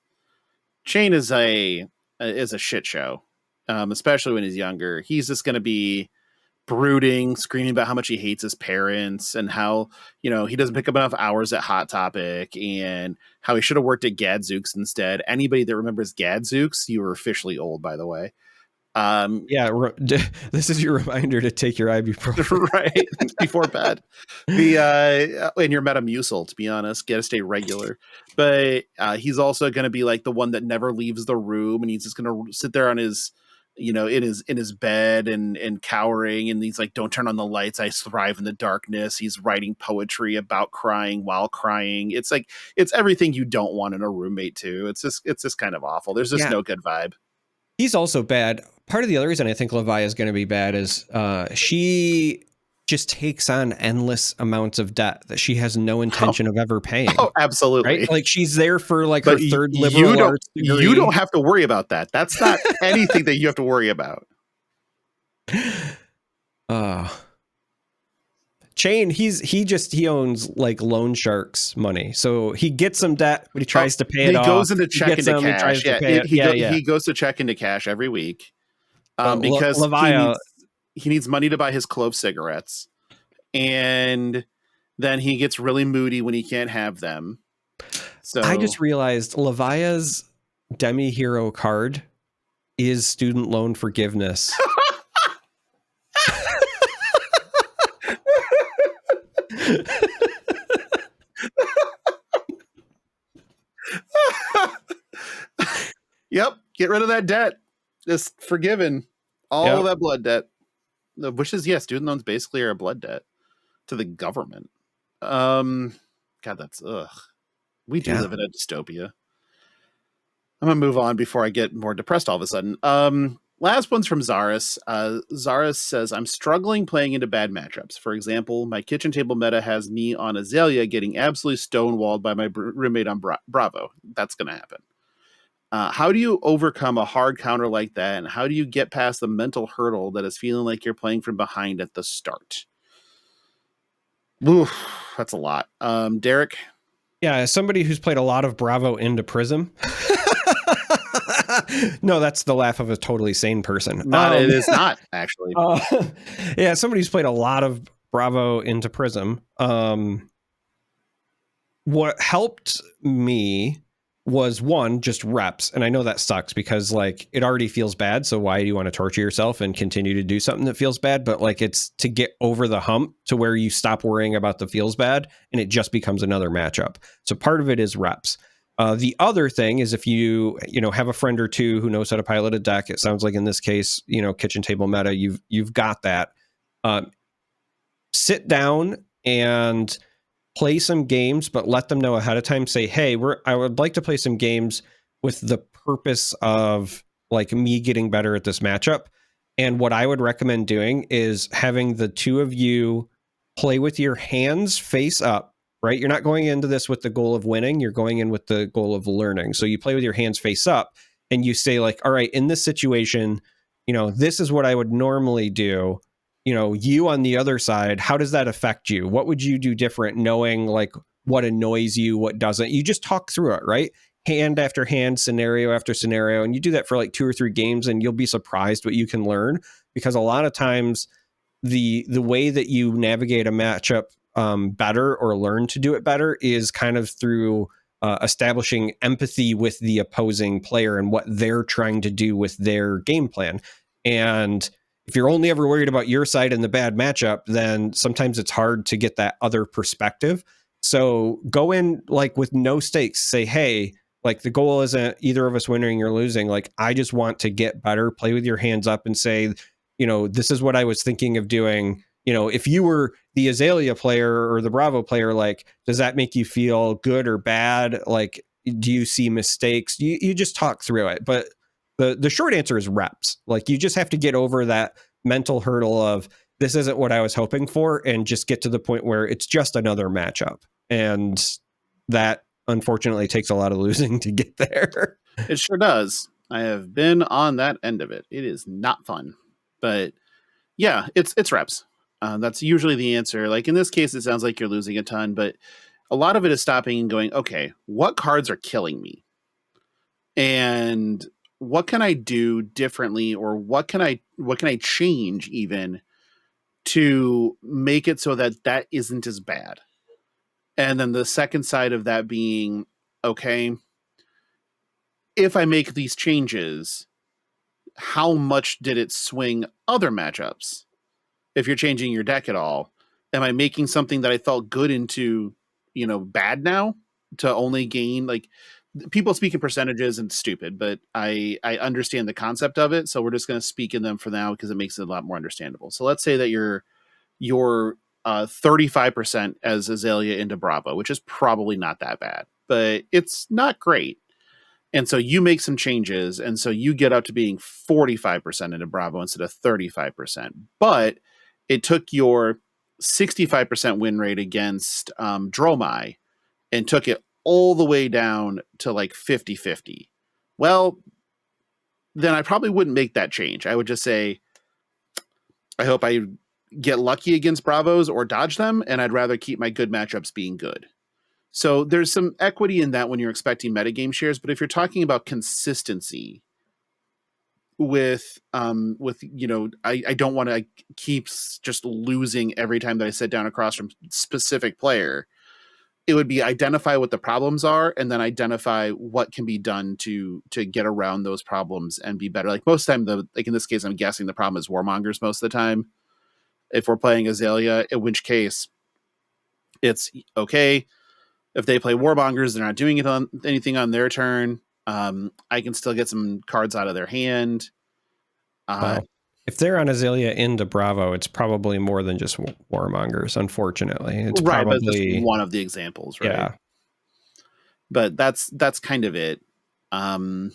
Shane is a shit show, especially when he's younger. He's just going to be brooding, screaming about how much he hates his parents and how, he doesn't pick up enough hours at Hot Topic and how he should have worked at Gadzooks instead. Anybody that remembers Gadzooks, you were officially old, by the way. This is your reminder to take your ibuprofen right before bed. And your Metamucil, to be honest, got to stay regular. But he's also going to be like the one that never leaves the room, and he's just going to sit there on his, in his bed and cowering, and he's like, "Don't turn on the lights. I thrive in the darkness." He's writing poetry about crying while crying. It's like it's everything you don't want in a roommate too. It's just kind of awful. There's just no good vibe. He's also bad. Part of the other reason I think Levia is going to be bad is she just takes on endless amounts of debt that she has no intention of ever paying. Oh, absolutely. Right? Like she's there for like her third liberal arts degree. You don't have to worry about that. That's not anything that you have to worry about. Shane, he owns like loan sharks money, so he gets some debt, but he tries to pay it off. He goes into check into cash. He goes to check into cash every week, because Levia, he needs money to buy his clove cigarettes, and then he gets really moody when he can't have them. So I just realized Levia's Demi Hero card is student loan forgiveness. Yep, get rid of that debt. Just forgiven all of that blood debt. Which is, student loans basically are a blood debt to the government. God, that's we do live in a dystopia. I'm gonna move on before I get more depressed all of a sudden. Last one's from Zaris. Zaris says, I'm struggling playing into bad matchups. For example, my kitchen table meta has me on Azalea getting absolutely stonewalled by my roommate on Bravo. That's going to happen. How do you overcome a hard counter like that? And how do you get past the mental hurdle that is feeling like you're playing from behind at the start? Oof, that's a lot. Derek? Yeah, as somebody who's played a lot of Bravo into Prism. No, that's the laugh of a totally sane person. It is not, actually. Yeah, somebody who's played a lot of Bravo into Prism. What helped me was, one, just reps. And I know that sucks because like it already feels bad. So why do you want to torture yourself and continue to do something that feels bad? But like it's to get over the hump to where you stop worrying about the feels bad and it just becomes another matchup. So part of it is reps. The other thing is if you have a friend or two who knows how to pilot a deck, it sounds like in this case, kitchen table meta, you've got that. Sit down and play some games, but let them know ahead of time. Say, hey, I would like to play some games with the purpose of like me getting better at this matchup. And what I would recommend doing is having the two of you play with your hands face up, right? You're not going into this with the goal of winning. You're going in with the goal of learning. So you play with your hands face up and you say like, all right, in this situation, this is what I would normally do. You on the other side, how does that affect you? What would you do different, knowing like what annoys you, what doesn't? You just talk through it, right? Hand after hand, scenario after scenario. And you do that for like 2 or 3 games and you'll be surprised what you can learn, because a lot of times the way that you navigate a matchup better or learn to do it better is kind of through establishing empathy with the opposing player and what they're trying to do with their game plan. And if you're only ever worried about your side in the bad matchup, then sometimes it's hard to get that other perspective. So go in like with no stakes, say, hey, like the goal isn't either of us winning or losing. Like, I just want to get better. Play with your hands up and say, this is what I was thinking of doing. If you were the Azalea player or the Bravo player, like, does that make you feel good or bad? Like, do you see mistakes? You just talk through it. But the short answer is reps. Like, you just have to get over that mental hurdle of this isn't what I was hoping for, and just get to the point where it's just another matchup. And that unfortunately takes a lot of losing to get there. It sure does. I have been on that end of it. It is not fun, but yeah, it's reps. That's usually the answer. Like in this case, it sounds like you're losing a ton, but a lot of it is stopping and going, okay, what cards are killing me? And what can I do differently, or what can I change even to make it so that isn't as bad? And then the second side of that being, okay, if I make these changes, how much did it swing other matchups? If you're changing your deck at all, am I making something that I felt good into, bad now to only gain, like, people speak in percentages and stupid, but I understand the concept of it. So we're just going to speak in them for now because it makes it a lot more understandable. So let's say that you're 35% as Azalea into Bravo, which is probably not that bad, but it's not great. And so you make some changes, and so you get up to being 45% into Bravo instead of 35%. But it took your 65% win rate against Dromai and took it all the way down to like 50-50. Well, then I probably wouldn't make that change. I would just say, I hope I get lucky against Bravos or dodge them, and I'd rather keep my good matchups being good. So there's some equity in that when you're expecting metagame shares, but if you're talking about consistency with I don't want to keep just losing every time that I sit down across from specific player. It would be identify what the problems are and then identify what can be done to get around those problems and be better. Like most of the time, like in this case, I'm guessing the problem is Warmongers most of the time. If we're playing Azalea, in which case it's okay. If they play Warmongers, they're not doing anything on their turn. I can still get some cards out of their hand. Well, if they're on Azalea into Bravo, it's probably more than just Warmongers, unfortunately. It's right, probably but it's just one of the examples, right? Yeah. But that's kind of it. But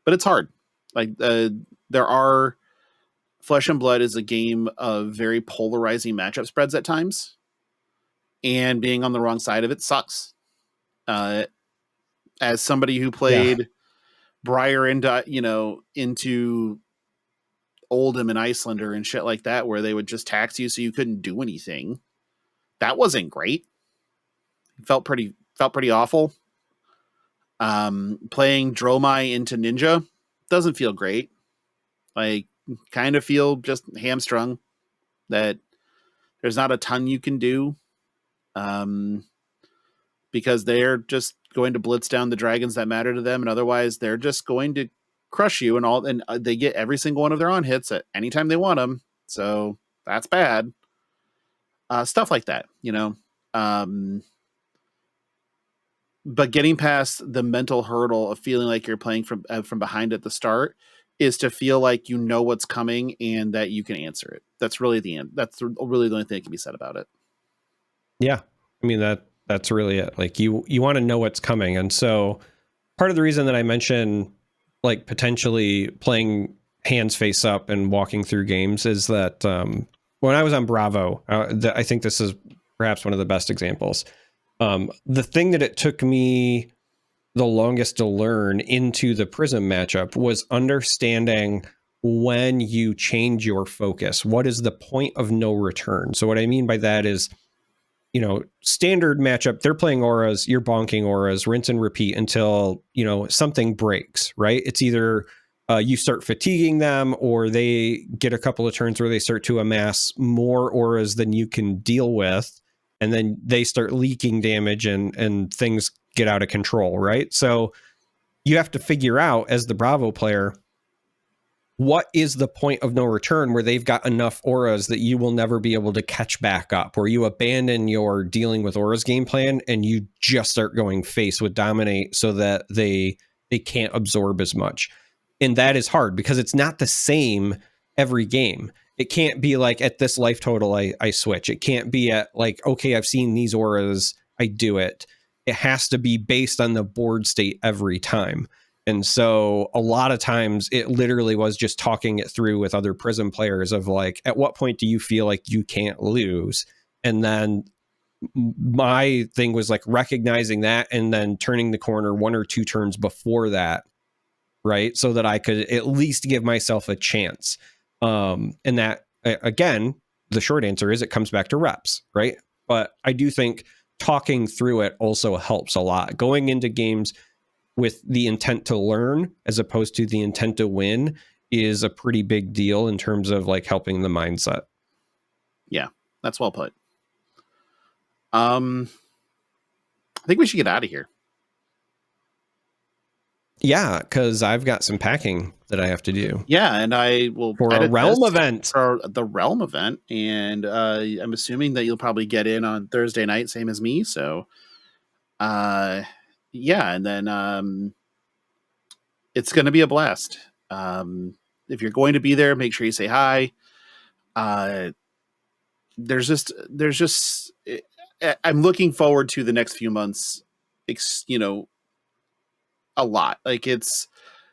it's hard. Like there are Flesh and Blood is a game of very polarizing matchup spreads at times. And being on the wrong side of it sucks. As somebody who played Briar into Oldhim and Icelander and shit like that, where they would just tax you so you couldn't do anything, that wasn't great. It felt pretty awful. Playing Dromai into Ninja doesn't feel great. Like, kind of feel just hamstrung that there's not a ton you can do. Because they're just going to blitz down the dragons that matter to them, and otherwise they're just going to crush you and they get every single one of their on hits at any time they want them. So that's bad. Stuff like that, but getting past the mental hurdle of feeling like you're playing from behind at the start is to feel like you know what's coming and that you can answer it. That's really the end. That's really the only thing that can be said about it. Yeah. I mean, that's really it. Like you want to know what's coming. And so part of the reason that I mentioned like potentially playing hands face up and walking through games is that when I was on Bravo, I think this is perhaps one of the best examples. The thing that it took me the longest to learn into the Prism matchup was understanding when you change your focus. What is the point of no return? So what I mean by that is, standard matchup, they're playing auras, you're bonking auras, rinse and repeat until, something breaks, right? It's either you start fatiguing them or they get a couple of turns where they start to amass more auras than you can deal with. And then they start leaking damage and things get out of control, right? So you have to figure out as the Bravo player, what is the point of no return where they've got enough auras that you will never be able to catch back up, or you abandon your dealing with auras game plan and you just start going face with dominate so that they can't absorb as much. And that is hard because it's not the same every game. It can't be like at this life total, I switch. It can't be at like, okay, I've seen these auras, I do it. It has to be based on the board state every time. And so a lot of times it literally was just talking it through with other Prism players of like, at what point do you feel like you can't lose? And then my thing was like recognizing that and then turning the corner 1 or 2 turns before that, right? So that I could at least give myself a chance. And that, again, the short answer is it comes back to reps, right? But I do think talking through it also helps a lot. Going into games with the intent to learn as opposed to the intent to win is a pretty big deal in terms of like helping the mindset. Yeah, that's well put. I think we should get out of here. Yeah, because I've got some packing that I have to do. Yeah, and I will for a Realm event. For the Realm event, and I'm assuming that you'll probably get in on Thursday night, same as me. So, yeah, and then it's going to be a blast. If you're going to be there, make sure you say hi. There's just I'm looking forward to the next few months. A lot. Like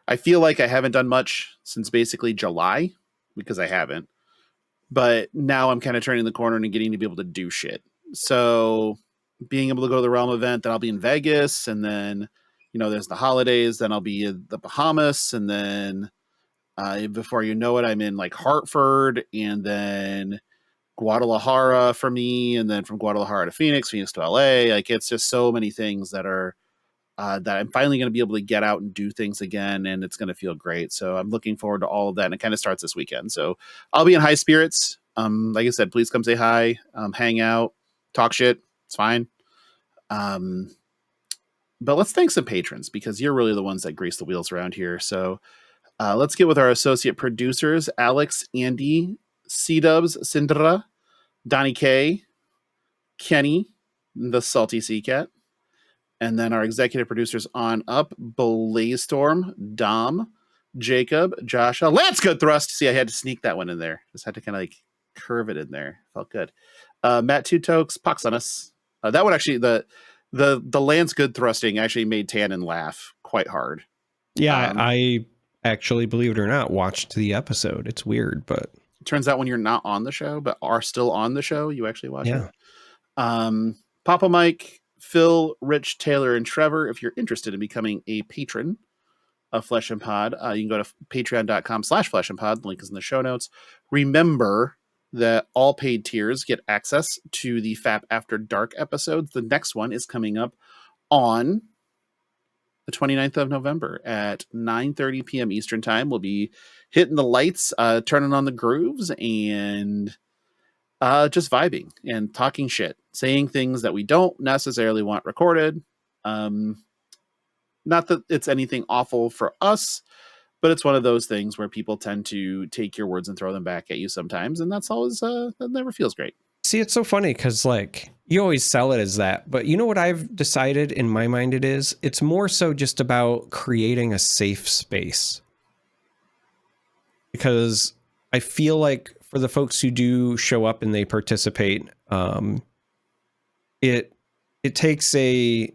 I feel like I haven't done much since basically July because I haven't, but now I'm kind of turning the corner and getting to be able to do shit. So being able to go to the Realm event, then I'll be in Vegas, and then, there's the holidays, then I'll be in the Bahamas, and then before you know it, I'm in like Hartford, and then Guadalajara for me, and then from Guadalajara to Phoenix to LA. Like it's just so many things that are that I'm finally going to be able to get out and do things again, and it's going to feel great. So I'm looking forward to all of that, and it kind of starts this weekend. So I'll be in high spirits. Like I said, please come say hi, hang out, talk shit. It's fine. But let's thank some patrons because you're really the ones that grease the wheels around here. So let's get with our associate producers, Alex, Andy, C-Dubs, Sindra, Donnie K, Kenny, the Salty Sea Cat. And then our executive producers on up, Blaze Storm, Dom, Jacob, Joshua, Lance Good Thrust. See, I had to sneak that one in there. Just had to kind of like curve it in there. Felt good. Matt Two Tokes, Pox on us. That one actually, the Lance Good Thrusting actually made Tannen laugh quite hard. Yeah, I actually, believe it or not, watched the episode. It's weird, but it turns out when you're not on the show, but are still on the show, you actually watch it. Papa Mike, Phil, Rich, Taylor, and Trevor. If you're interested in becoming a patron of Flesh and Pod, you can go to patreon.com/Flesh and Pod. The link is in the show notes. Remember that all paid tiers get access to the FAP After Dark episodes. The next one is coming up on the 29th of November at 9:30 p.m. Eastern Time. We'll be hitting the lights, turning on the grooves, and just vibing and talking shit, saying things that we don't necessarily want recorded. Not that it's anything awful for us, but it's one of those things where people tend to take your words and throw them back at you sometimes, and that's always that never feels great. See, it's so funny because like you always sell it as that, but you know what I've decided in my mind it's more so just about creating a safe space, because I feel like for the folks who do show up and they participate, it takes a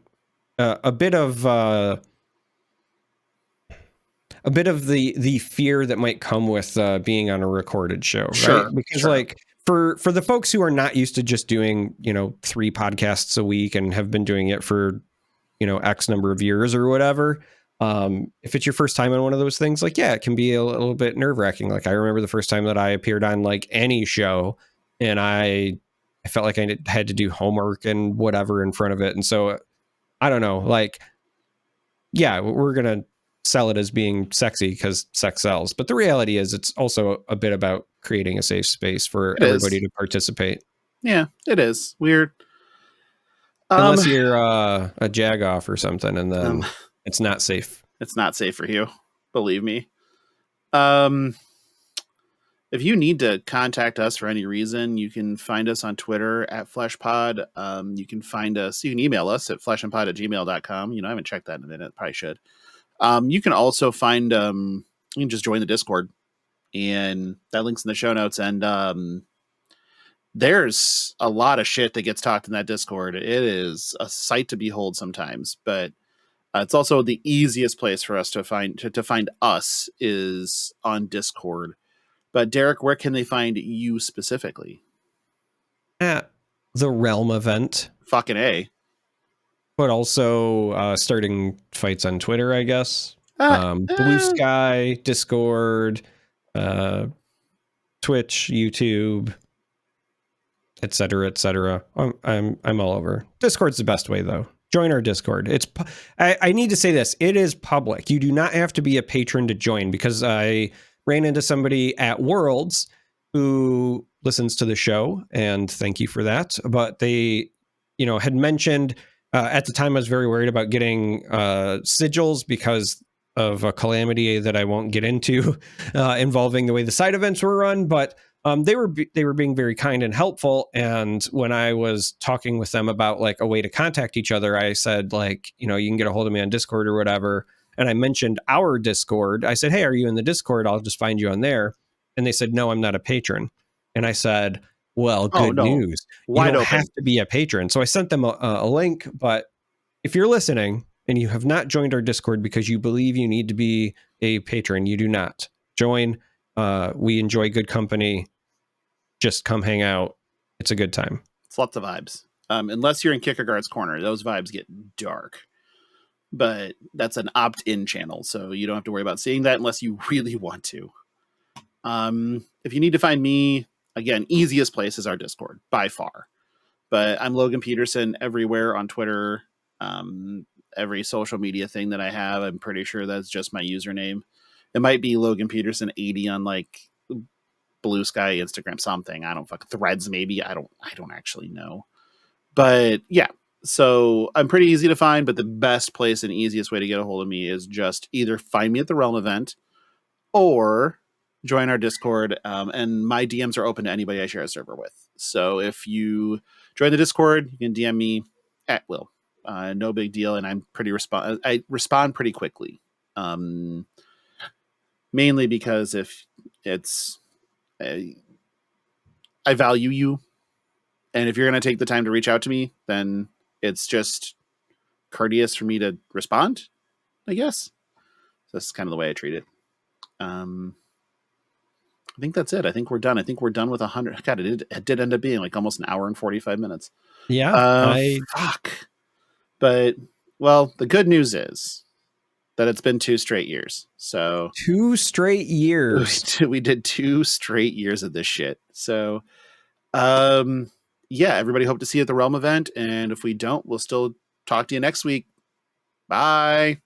bit of a bit of the fear that might come with being on a recorded show, right? Sure, Because sure. like for the folks who are not used to just doing, 3 podcasts a week and have been doing it for, X number of years or whatever. If it's your first time on one of those things, like, yeah, it can be a little bit nerve wracking. Like I remember the first time that I appeared on like any show, and I felt like I had to do homework and whatever in front of it. And so I don't know, like, yeah, we're going to sell it as being sexy because sex sells. But the reality is it's also a bit about creating a safe space for everybody to participate. Yeah, it is. Weird. Unless you're a jagoff or something, and then it's not safe. It's not safe for you. Believe me. If you need to contact us for any reason, you can find us on Twitter at FleshPod. You can email us at fleshandpod@gmail.com. I haven't checked that in a minute. Probably should. You can also find, you can just join the Discord, and that link's in the show notes. And there's a lot of shit that gets talked in that Discord. It is a sight to behold sometimes, but it's also the easiest place for us to find us is on Discord. But Derek, where can they find you specifically? At the Realm event. Fucking A. But also starting fights on Twitter, I guess. Blue Sky, Discord, Twitch, YouTube, etc., etc. I'm all over. Discord's the best way, though. Join our Discord. I need to say this. It is public. You do not have to be a patron to join, because I ran into somebody at Worlds who listens to the show, and thank you for that. But they, had mentioned at the time I was very worried about getting sigils because of a calamity that I won't get into involving the way the side events were run. But they were being very kind and helpful. And when I was talking with them about like a way to contact each other, I said, like, you can get a hold of me on Discord or whatever. And I mentioned our Discord. I said, hey, are you in the Discord? I'll just find you on there. And they said, no, I'm not a patron. And I said, well, good news. You don't have to be a patron. So I sent them a link. But if you're listening and you have not joined our Discord because you believe you need to be a patron, you do not. Join. We enjoy good company. Just come hang out. It's a good time. It's lots of vibes. Unless you're in Kierkegaard's Corner, those vibes get dark. But that's an opt-in channel, so you don't have to worry about seeing that unless you really want to. If you need to find me, again, easiest place is our Discord, by far. But I'm Logan Peterson everywhere on Twitter. Every social media thing that I have, I'm pretty sure that's just my username. It might be Logan Peterson 80 on like Blue Sky, Instagram, something. I don't fucking Threads, maybe. I don't actually know. But yeah. So I'm pretty easy to find, but the best place and easiest way to get a hold of me is just either find me at the Realm event or join our Discord. And my DMs are open to anybody I share a server with. So if you join the Discord, you can DM me at will. No big deal. And I'm I respond pretty quickly. Mainly because if it's, I value you. And if you're going to take the time to reach out to me, then it's just courteous for me to respond, I guess. So that's kind of the way I treat it. I think that's it. I think we're done. I think we're done with 100. God, it did end up being like almost an hour and 45 minutes. Yeah. Fuck. But, well, the good news is that it's been 2 straight years. So 2 straight years. We did 2 straight years of this shit. So, yeah, everybody hope to see you at the Realm event. And if we don't, we'll still talk to you next week. Bye.